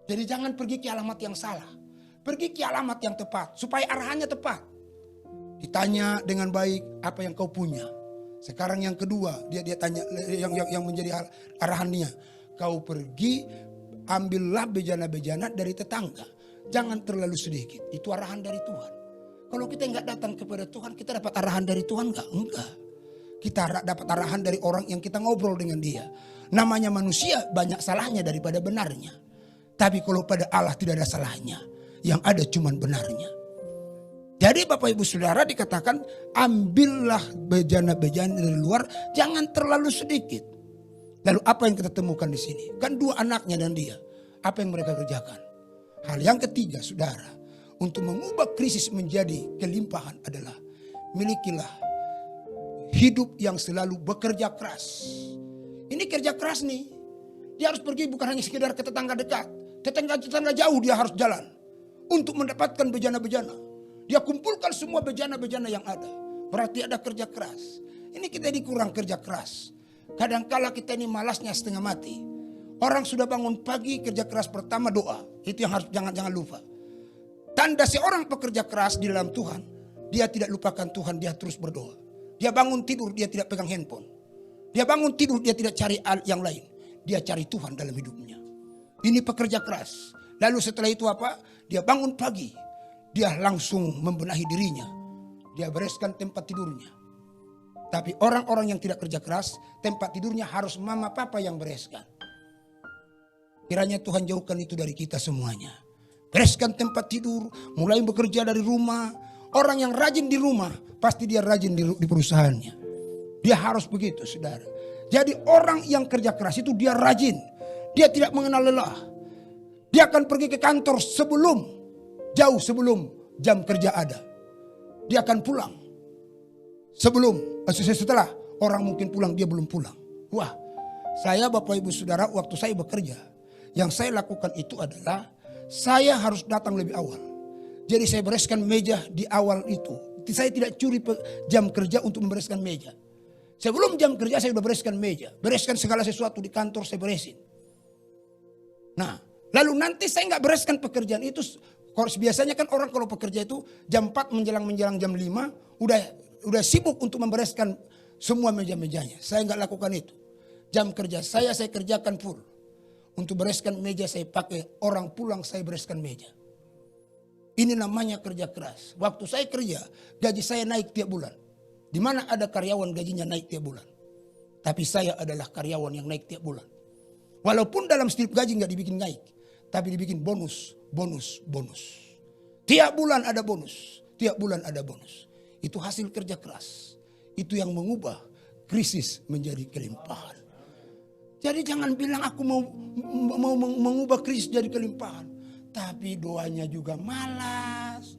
Jadi jangan pergi ke alamat yang salah. Pergi ke alamat yang tepat, supaya arahannya tepat. Ditanya dengan baik apa yang kau punya. Sekarang yang kedua dia tanya yang menjadi arahannya. Kau pergi ambillah bejana-bejana dari tetangga. Jangan terlalu sedikit. Itu arahan dari Tuhan. Kalau kita nggak datang kepada Tuhan, kita dapat arahan dari Tuhan nggak? Enggak. Kita dapat arahan dari orang yang kita ngobrol dengan dia. Namanya manusia banyak salahnya daripada benarnya. Tapi kalau pada Allah tidak ada salahnya. Yang ada cuman benarnya. Jadi Bapak Ibu Saudara dikatakan ambillah bejana-bejana dari luar, jangan terlalu sedikit. Lalu apa yang kita temukan di sini? Kan 2 anaknya dan dia. Apa yang mereka kerjakan? Hal yang ketiga Saudara, untuk mengubah krisis menjadi kelimpahan adalah milikilah hidup yang selalu bekerja keras. Ini kerja keras nih. Dia harus pergi bukan hanya sekedar ke tetangga dekat. Tetangga jauh dia harus jalan untuk mendapatkan bejana-bejana. Dia kumpulkan semua bejana-bejana yang ada. Berarti ada kerja keras. Ini kita dikurang kerja keras. Kadangkala kita ini malasnya setengah mati. Orang sudah bangun pagi, kerja keras pertama doa. Itu yang harus jangan lupa. Tanda seorang pekerja keras di dalam Tuhan, dia tidak lupakan Tuhan, dia terus berdoa. Dia bangun tidur, dia tidak pegang handphone. Dia bangun tidur, dia tidak cari yang lain. Dia cari Tuhan dalam hidupnya. Ini pekerja keras. Lalu setelah itu apa? Dia bangun pagi. Dia langsung membenahi dirinya. Dia bereskan tempat tidurnya. Tapi orang-orang yang tidak kerja keras, tempat tidurnya harus mama papa yang bereskan. Kiranya Tuhan jauhkan itu dari kita semuanya. Bereskan tempat tidur, mulai bekerja dari rumah. Orang yang rajin di rumah, pasti dia rajin di perusahaannya. Dia harus begitu, Saudara. Jadi orang yang kerja keras itu dia rajin. Dia tidak mengenal lelah. Dia akan pergi ke kantor jauh sebelum jam kerja ada. Dia akan pulang. Setelah orang mungkin pulang, dia belum pulang. Wah, saya Bapak Ibu Saudara waktu saya bekerja, yang saya lakukan itu adalah saya harus datang lebih awal. Jadi saya bereskan meja di awal itu. Saya tidak curi jam kerja untuk membereskan meja. Sebelum jam kerja saya sudah bereskan meja. Bereskan segala sesuatu di kantor saya beresin. Nah, lalu nanti saya nggak bereskan pekerjaan itu. Biasanya kan orang kalau pekerja itu jam 4 menjelang jam 5 udah sibuk untuk membereskan semua meja-mejanya. Saya nggak lakukan itu. Jam kerja saya kerjakan full. Untuk bereskan meja saya pakai orang pulang saya bereskan meja. Ini namanya kerja keras. Waktu saya kerja gaji saya naik tiap bulan. Di mana ada karyawan gajinya naik tiap bulan. Tapi saya adalah karyawan yang naik tiap bulan. Walaupun dalam slip gaji nggak dibikin naik. Tapi dibikin bonus. Tiap bulan ada bonus. Tiap bulan ada bonus. Itu hasil kerja keras. Itu yang mengubah krisis menjadi kelimpahan. Jadi jangan bilang aku mau mengubah krisis jadi kelimpahan. Tapi doanya juga malas.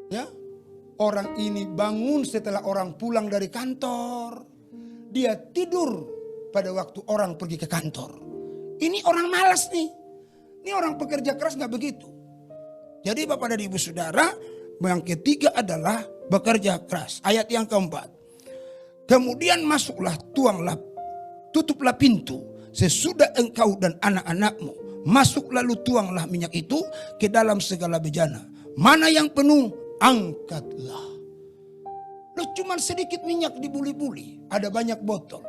Ya, orang ini bangun setelah orang pulang dari kantor. Dia tidur pada waktu orang pergi ke kantor. Ini orang malas nih. Ini orang pekerja keras gak begitu. Jadi Bapak dan Ibu Saudara, yang ketiga adalah bekerja keras. Ayat yang keempat. Kemudian masuklah, tuanglah, tutuplah pintu. Sesudah engkau dan anak-anakmu masuk, lalu tuanglah minyak itu ke dalam segala bejana. Mana yang penuh, angkatlah. Loh, cuman sedikit minyak dibuli-buli, ada banyak botol.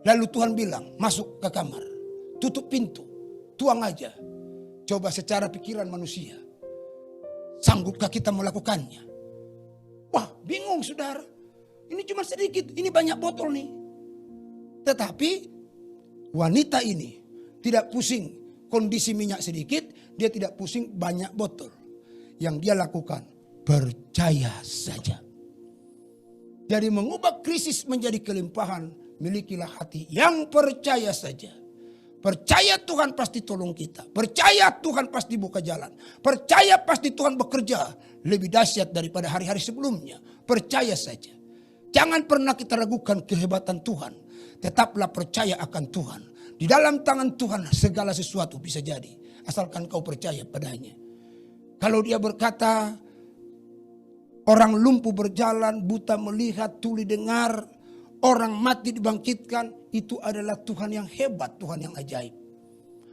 Lalu Tuhan bilang, masuk ke kamar, tutup pintu, tuang aja. Coba secara pikiran manusia, sanggupkah kita melakukannya? Wah, bingung saudara. Ini cuma sedikit, ini banyak botol nih. Tetapi wanita ini tidak pusing kondisi minyak sedikit, dia tidak pusing banyak botol. Yang dia lakukan, percaya saja. Jadi mengubah krisis menjadi kelimpahan, milikilah hati yang percaya saja. Percaya Tuhan pasti tolong kita. Percaya Tuhan pasti buka jalan. Percaya pasti Tuhan bekerja lebih dahsyat daripada hari-hari sebelumnya. Percaya saja. Jangan pernah kita ragukan kehebatan Tuhan. Tetaplah percaya akan Tuhan. Di dalam tangan Tuhan segala sesuatu bisa jadi. Asalkan kau percaya padanya. Kalau dia berkata, orang lumpuh berjalan, buta melihat, tuli dengar, orang mati dibangkitkan, itu adalah Tuhan yang hebat, Tuhan yang ajaib.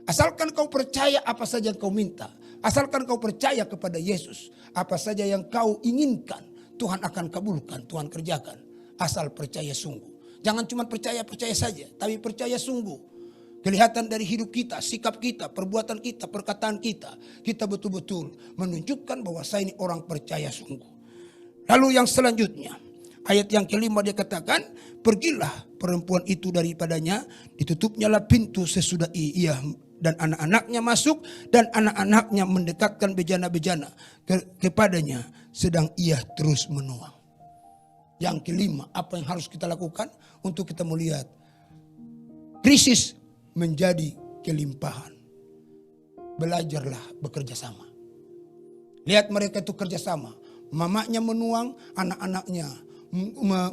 Asalkan kau percaya apa saja yang kau minta. Asalkan kau percaya kepada Yesus. Apa saja yang kau inginkan, Tuhan akan kabulkan, Tuhan kerjakan. Asal percaya sungguh. Jangan cuma percaya saja, tapi percaya sungguh. Kelihatan dari hidup kita, sikap kita, perbuatan kita, perkataan kita. Kita betul-betul menunjukkan bahwa saya ini orang percaya sungguh. Lalu yang selanjutnya, ayat yang kelima dia katakan, pergilah perempuan itu daripadanya, ditutupnyalah pintu sesudah ia dan anak-anaknya masuk, dan anak-anaknya mendekatkan bejana-bejana kepadanya, sedang ia terus menuang. Yang kelima, apa yang harus kita lakukan untuk kita melihat krisis menjadi kelimpahan? Belajarlah bekerja sama. Lihat mereka itu kerja sama. Mamanya menuang, anak-anaknya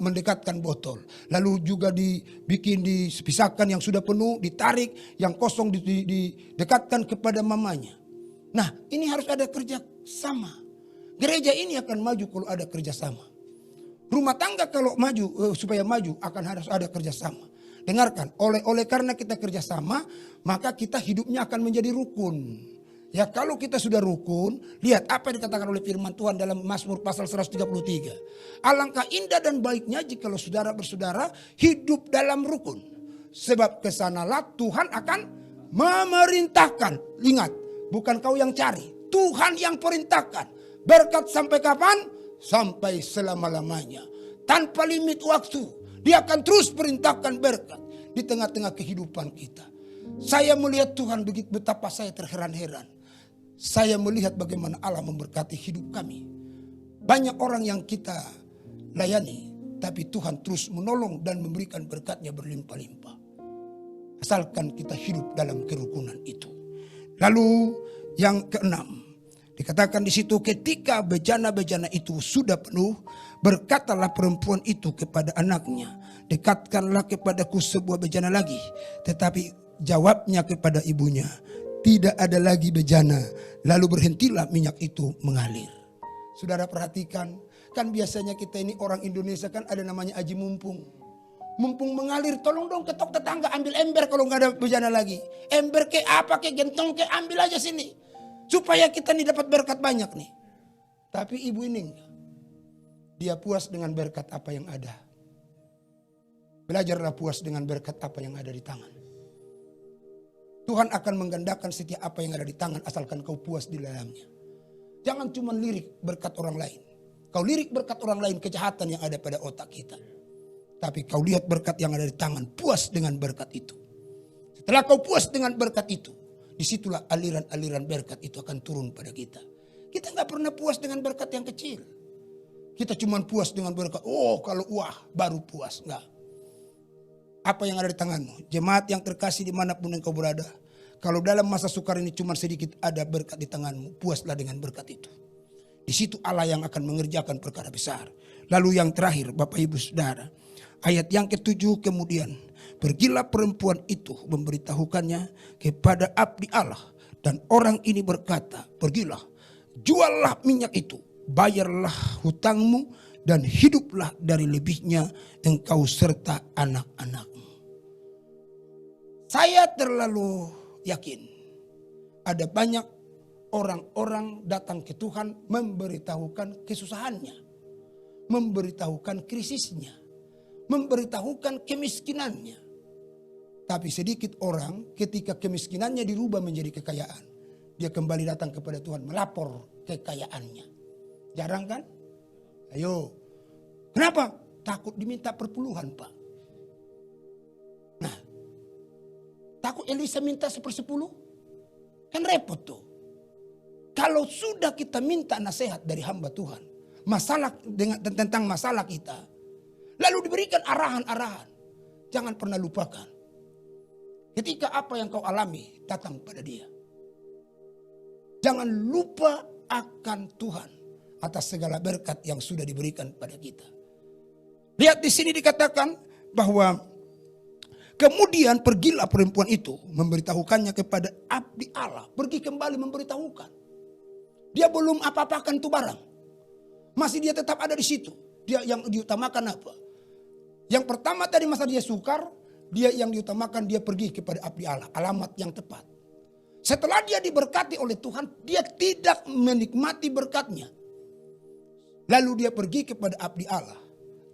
mendekatkan botol. Lalu juga dipisahkan yang sudah penuh, ditarik, yang kosong didekatkan kepada mamanya. Nah, ini harus ada kerja sama. Gereja ini akan maju kalau ada kerja sama. Rumah tangga kalau maju, supaya maju akan harus ada kerjasama. Dengarkan, oleh karena kita kerjasama, maka kita hidupnya akan menjadi rukun. Ya, kalau kita sudah rukun, lihat apa yang dikatakan oleh firman Tuhan dalam Mazmur pasal 133. Alangkah indah dan baiknya jika saudara bersaudara hidup dalam rukun. Sebab kesanalah Tuhan akan memerintahkan. Ingat, bukan kau yang cari, Tuhan yang perintahkan. Berkat sampai kapan? Sampai selama-lamanya. Tanpa limit waktu. Dia akan terus perintahkan berkat di tengah-tengah kehidupan kita. Saya melihat Tuhan betapa saya terheran-heran. Saya melihat bagaimana Allah memberkati hidup kami. Banyak orang yang kita layani, tapi Tuhan terus menolong dan memberikan berkatnya berlimpah-limpah. Asalkan kita hidup dalam kerukunan itu. Lalu yang keenam, dikatakan di situ, ketika bejana-bejana itu sudah penuh, berkatalah perempuan itu kepada anaknya, dekatkanlah kepadaku sebuah bejana lagi. Tetapi jawabnya kepada ibunya, tidak ada lagi bejana. Lalu berhentilah minyak itu mengalir. Saudara perhatikan, kan biasanya kita ini orang Indonesia kan ada namanya aji mumpung. Mumpung mengalir, tolong dong ketok tetangga ambil ember kalau nggak ada bejana lagi. Ember ke apa ke gentong ke ambil aja sini. Supaya kita nih dapat berkat banyak nih. Tapi ibu ini enggak. Dia puas dengan berkat apa yang ada. Belajarlah puas dengan berkat apa yang ada di tangan. Tuhan akan menggandakan setiap apa yang ada di tangan asalkan kau puas di dalamnya. Jangan cuma lirik berkat orang lain. Kau lirik berkat orang lain, kejahatan yang ada pada otak kita. Tapi kau lihat berkat yang ada di tangan, puas dengan berkat itu. Setelah kau puas dengan berkat itu, disitulah aliran-aliran berkat itu akan turun pada kita. Kita gak pernah puas dengan berkat yang kecil. Kita cuma puas dengan berkat, oh kalau wah baru puas. Enggak. Apa yang ada di tanganmu? Jemaat yang terkasih dimanapun engkau berada. Kalau dalam masa sukar ini cuma sedikit ada berkat di tanganmu, puaslah dengan berkat itu. Di situ Allah yang akan mengerjakan perkara besar. Lalu yang terakhir Bapak Ibu Saudara. Ayat yang ke-7 kemudian. Pergilah perempuan itu memberitahukannya kepada abdi Allah. Dan orang ini berkata, pergilah, juallah minyak itu, bayarlah hutangmu dan hiduplah dari lebihnya engkau serta anak-anakmu. Saya terlalu yakin ada banyak orang-orang datang ke Tuhan memberitahukan kesusahannya, memberitahukan krisisnya, memberitahukan kemiskinannya. Tapi sedikit orang ketika kemiskinannya dirubah menjadi kekayaan, dia kembali datang kepada Tuhan melapor kekayaannya. Jarang kan? Ayo. Kenapa? Takut diminta perpuluhan, Pak. Nah, takut Elisa minta 1/10? Kan repot tuh. Kalau sudah kita minta nasihat dari hamba Tuhan, masalah tentang masalah kita, lalu diberikan arahan-arahan, jangan pernah lupakan. Ketika apa yang kau alami datang pada dia, jangan lupa akan Tuhan atas segala berkat yang sudah diberikan pada kita. Lihat di sini dikatakan bahwa kemudian pergilah perempuan itu memberitahukannya kepada abdi Allah. Pergi kembali memberitahukan. Dia belum apa-apakan tuh barang. Masih dia tetap ada di situ. Dia yang diutamakan apa? Yang pertama tadi masa dia sukar, dia yang diutamakan dia pergi kepada abdi Allah. Alamat yang tepat. Setelah dia diberkati oleh Tuhan, dia tidak menikmati berkatnya. Lalu dia pergi kepada abdi Allah.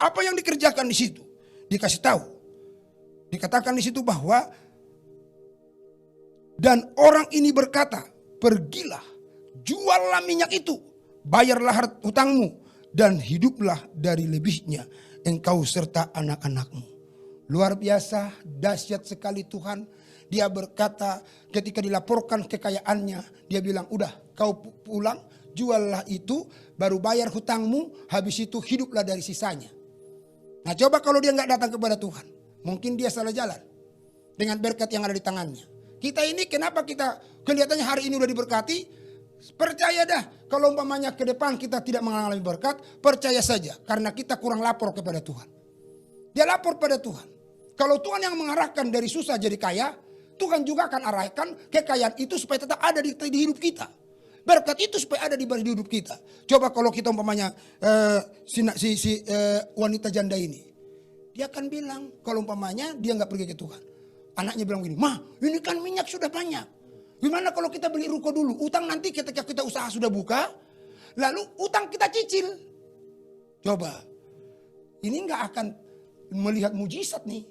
Apa yang dikerjakan di situ? Dikasih tahu. Dikatakan di situ bahwa dan orang ini berkata, pergilah, juallah minyak itu, bayarlah hutangmu dan hiduplah dari lebihnya engkau serta anak-anakmu. Luar biasa, dahsyat sekali Tuhan. Dia berkata ketika dilaporkan kekayaannya, dia bilang, udah kau pulang, juallah itu, baru bayar hutangmu, habis itu hiduplah dari sisanya. Nah coba kalau dia nggak datang kepada Tuhan, mungkin dia salah jalan dengan berkat yang ada di tangannya. Kita ini kenapa kita kelihatannya hari ini udah diberkati? Percaya dah, kalau umpamanya ke depan kita tidak mengalami berkat, percaya saja karena kita kurang lapor kepada Tuhan. Dia lapor pada Tuhan. Kalau Tuhan yang mengarahkan dari susah jadi kaya, Tuhan juga akan arahkan kekayaan itu supaya tetap ada di hidup kita. Berkat itu supaya ada di hidup kita. Coba kalau kita umpamanya wanita janda ini. Dia akan bilang kalau umpamanya dia nggak pergi ke Tuhan. Anaknya bilang gini, "Ma, ini kan minyak sudah banyak. Gimana kalau kita beli ruko dulu? Utang nanti ketika kita usaha sudah buka, lalu utang kita cicil." Coba. Ini nggak akan melihat mujizat nih.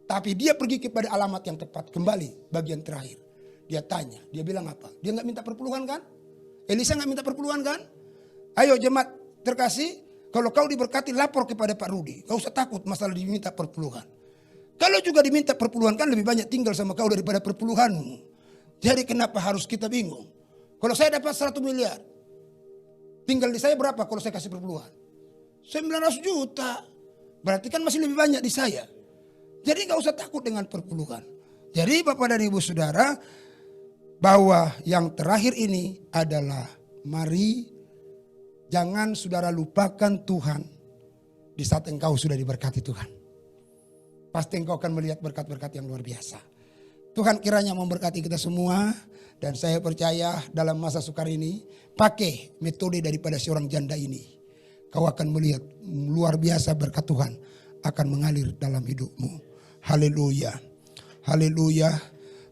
Tapi dia pergi kepada alamat yang tepat. Kembali bagian terakhir. Dia tanya. Dia bilang apa? Dia gak minta perpuluhan kan? Elisa gak minta perpuluhan kan? Ayo jemaat terkasih. Kalau kau diberkati lapor kepada Pak Rudi. Kau usah takut masalah diminta perpuluhan. Kalau juga diminta perpuluhan kan lebih banyak tinggal sama kau daripada perpuluhanmu. Jadi kenapa harus kita bingung? Kalau saya dapat 100 miliar. Tinggal di saya berapa kalau saya kasih perpuluhan? 900 juta. Berarti kan masih lebih banyak di saya. Jadi gak usah takut dengan perpuluhan. Jadi Bapak dan Ibu Saudara, bahwa yang terakhir ini adalah mari jangan saudara lupakan Tuhan di saat engkau sudah diberkati Tuhan. Pasti engkau akan melihat berkat-berkat yang luar biasa. Tuhan kiranya memberkati kita semua. Dan saya percaya dalam masa sukar ini, pakai metode daripada seorang janda ini. Kau akan melihat luar biasa berkat Tuhan akan mengalir dalam hidupmu. Haleluya, haleluya,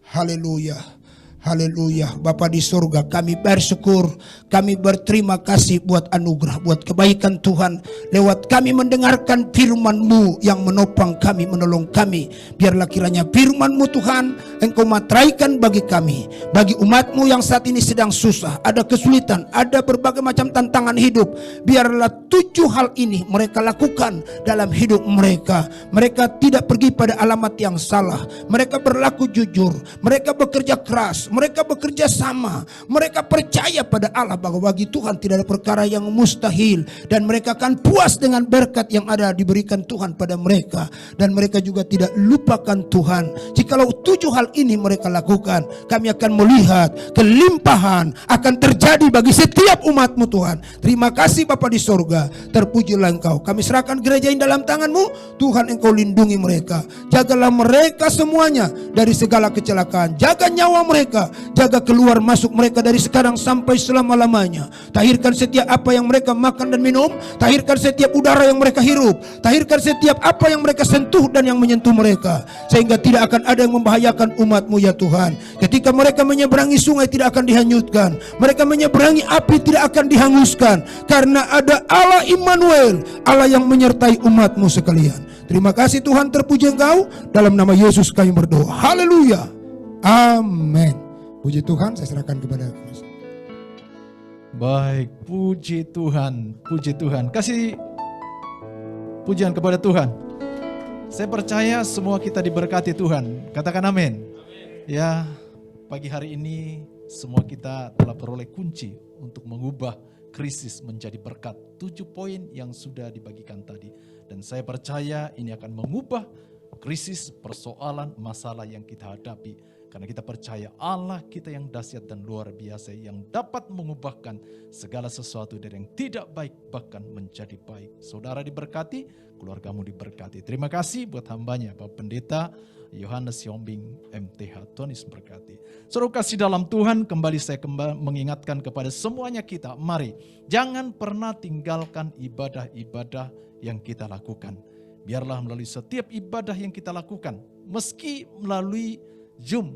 haleluya, haleluya. Bapa di surga, kami bersyukur, kami berterima kasih buat anugerah, buat kebaikan Tuhan. Lewat kami mendengarkan firman-Mu yang menopang kami, menolong kami. Biarlah kiranya firman-Mu Tuhan, Engkau materaikan bagi kami. Bagi umat-Mu yang saat ini sedang susah, ada kesulitan, ada berbagai macam tantangan hidup. Biarlah 7 hal ini mereka lakukan dalam hidup mereka. Mereka tidak pergi pada alamat yang salah. Mereka berlaku jujur. Mereka bekerja keras. Mereka bekerja sama. Mereka percaya pada Allah bahwa bagi Tuhan tidak ada perkara yang mustahil. Dan mereka akan puas dengan berkat yang ada diberikan Tuhan pada mereka. Dan mereka juga tidak lupakan Tuhan. Jikalau 7 hal ini mereka lakukan, kami akan melihat kelimpahan akan terjadi bagi setiap umat-Mu Tuhan. Terima kasih Bapa di sorga. Terpujilah Engkau. Kami serahkan gereja ini dalam tangan-Mu. Tuhan, Engkau lindungi mereka. Jagalah mereka semuanya dari segala kecelakaan. Jaga nyawa mereka mereka, jaga keluar masuk mereka dari sekarang sampai selama-lamanya. Tahirkan setiap apa yang mereka makan dan minum, tahirkan setiap udara yang mereka hirup, tahirkan setiap apa yang mereka sentuh dan yang menyentuh mereka, sehingga tidak akan ada yang membahayakan umat-Mu ya Tuhan. Ketika mereka menyeberangi sungai tidak akan dihanyutkan, mereka menyeberangi api tidak akan dihanguskan, karena ada Allah Immanuel, Allah yang menyertai umat-Mu sekalian. Terima kasih Tuhan, terpuji Engkau. Dalam nama Yesus kami berdoa. Haleluya. Amin. Puji Tuhan, saya serahkan kepada Mas. Baik, puji Tuhan, puji Tuhan. Kasih pujian kepada Tuhan. Saya percaya semua kita diberkati Tuhan. Katakan amin. Ya, pagi hari ini semua kita telah beroleh kunci untuk mengubah krisis menjadi berkat. 7 poin yang sudah dibagikan tadi. Dan saya percaya ini akan mengubah krisis, persoalan, masalah yang kita hadapi. Karena kita percaya Allah kita yang dahsyat dan luar biasa, yang dapat mengubahkan segala sesuatu dari yang tidak baik bahkan menjadi baik. Saudara diberkati, keluargamu diberkati. Terima kasih buat hambanya Bapak Pendeta Yohanes Siombing MTH. Tuhan Yesus berkati. Saudara kasih dalam Tuhan, kembali saya mengingatkan kepada semuanya kita, mari jangan pernah tinggalkan ibadah-ibadah yang kita lakukan. Biarlah melalui setiap ibadah yang kita lakukan, meski melalui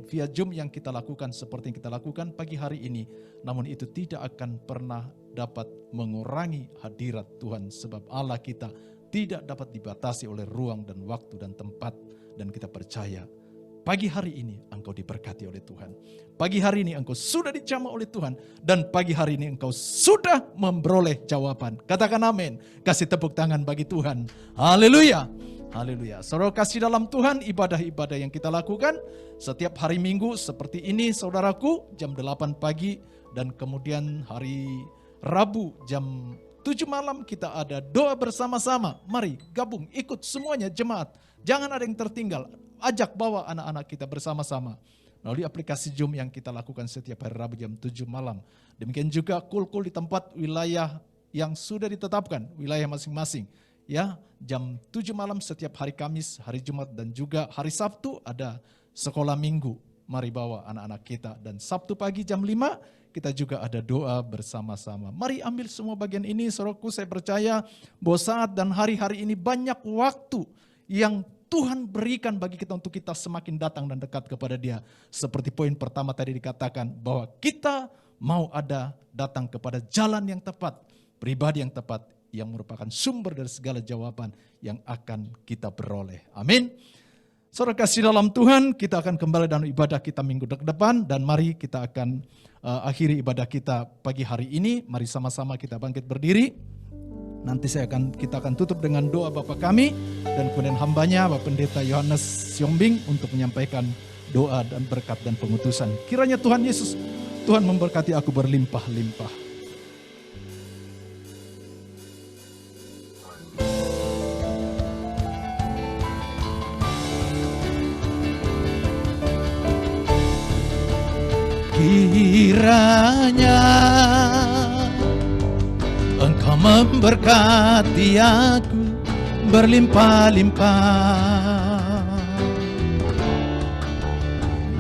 via Zoom yang kita lakukan seperti yang kita lakukan pagi hari ini, namun itu tidak akan pernah dapat mengurangi hadirat Tuhan, sebab Allah kita tidak dapat dibatasi oleh ruang dan waktu dan tempat. Dan kita percaya pagi hari ini engkau diberkati oleh Tuhan. Pagi hari ini engkau sudah dijamah oleh Tuhan. Dan pagi hari ini engkau sudah memperoleh jawaban. Katakan amin. Kasih tepuk tangan bagi Tuhan. Haleluya. Haleluya. Saudara kasih dalam Tuhan, ibadah-ibadah yang kita lakukan setiap hari Minggu seperti ini saudaraku, jam 8 pagi. Dan kemudian hari Rabu jam 7 malam kita ada doa bersama-sama. Mari gabung, ikut semuanya jemaat. Jangan ada yang tertinggal. Ajak bawa anak-anak kita bersama-sama. Melalui aplikasi Zoom yang kita lakukan setiap hari Rabu jam 7 malam. Demikian juga kul-kul di tempat wilayah yang sudah ditetapkan, wilayah masing-masing. Ya, jam 7 malam setiap hari Kamis, hari Jumat dan juga hari Sabtu ada sekolah minggu. Mari bawa anak-anak kita. Dan Sabtu pagi jam 5 kita juga ada doa bersama-sama. Mari ambil semua bagian ini, saudaraku. Saya percaya bahwa saat dan hari-hari ini banyak waktu yang Tuhan berikan bagi kita untuk kita semakin datang dan dekat kepada Dia. Seperti poin pertama tadi dikatakan bahwa kita mau ada datang kepada jalan yang tepat, pribadi yang tepat, yang merupakan sumber dari segala jawaban yang akan kita peroleh. Amin. Saudara kasih dalam Tuhan, kita akan kembali dalam ibadah kita minggu depan. Dan mari kita akan akhiri ibadah kita pagi hari ini. Mari sama-sama kita bangkit berdiri. Nanti kita akan tutup dengan doa Bapa kami. Dan kemudian hambanya Bapak Pendeta Yohanes Siombing untuk menyampaikan doa dan berkat dan pengutusan. Kiranya Tuhan Yesus, Tuhan memberkati aku berlimpah-limpah. Kiranya Engkau memberkati aku berlimpah-limpah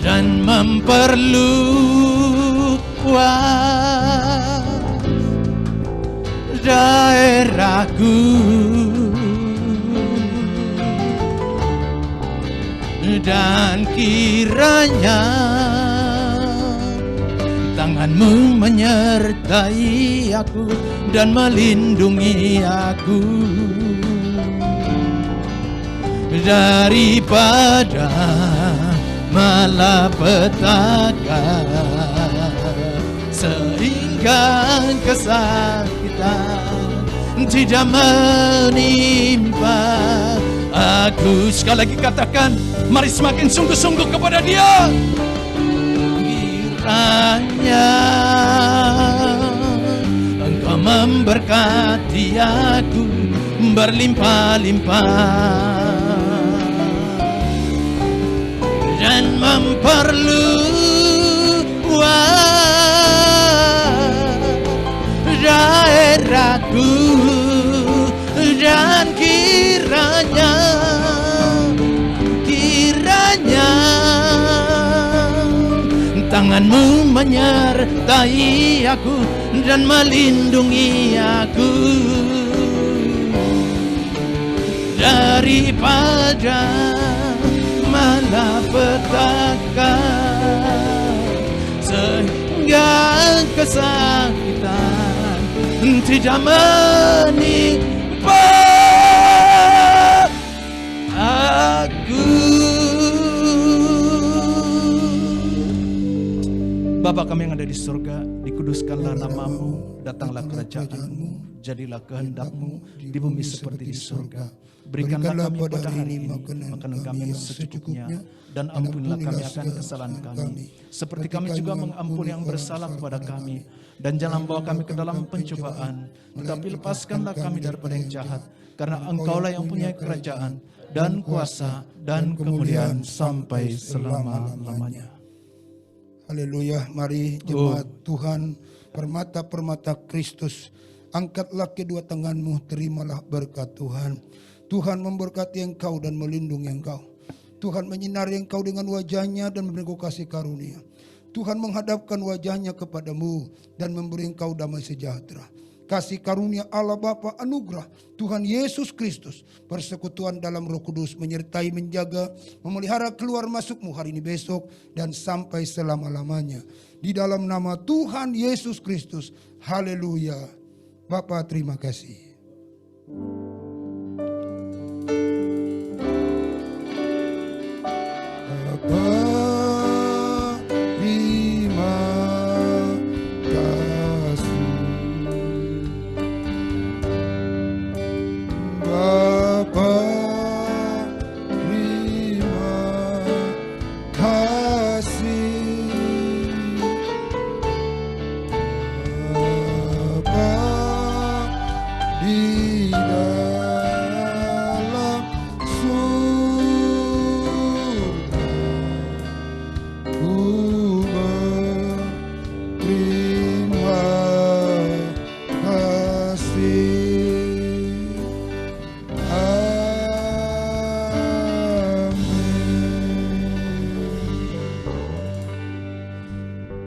dan memperluas daerahku, dan kiranya tangan-Mu menyertai aku dan melindungi aku daripada malapetaka, sehingga kesakitan tidak menimpa aku. Sekali lagi katakan, mari semakin sungguh-sungguh kepada Dia. Kiranya Engkau memberkati aku berlimpah-limpah dan memperluas daerahku, dan kiranya tangan Tanganmu menyertai aku dan melindungi aku daripada malapetaka, sehingga kesakitan tidak menimpa aku. Bapa kami yang ada di surga, dikuduskanlah namamu, datanglah kerajaanmu, jadilah kehendakmu di bumi seperti di surga. Berikanlah kami pada hari ini makanan kami yang secukupnya, dan ampunilah kami akan kesalahan kami, seperti kami juga mengampuni yang bersalah kepada kami. Dan jangan bawa kami ke dalam pencobaan, tetapi lepaskanlah kami daripada yang jahat, karena Engkaulah yang punya kerajaan, dan kuasa, dan kemuliaan sampai selama-lamanya. Haleluya, mari jemaat Tuhan, permata-permata Kristus, angkatlah kedua tanganmu, terimalah berkat Tuhan. Tuhan memberkati engkau dan melindungi engkau. Tuhan menyinari engkau dengan wajahnya dan memberi engkau kasih karunia. Tuhan menghadapkan wajahnya kepadamu dan memberi engkau damai sejahtera. Kasih karunia Allah Bapa, anugerah Tuhan Yesus Kristus, persekutuan dalam Roh Kudus menyertai, menjaga, memelihara keluar masukmu hari ini, besok, dan sampai selama-lamanya. Di dalam nama Tuhan Yesus Kristus. Haleluya. Bapa, terima kasih. Bapa, terima kasih. Bapa, terima kasih. Bapa, di dalam surga ku berterima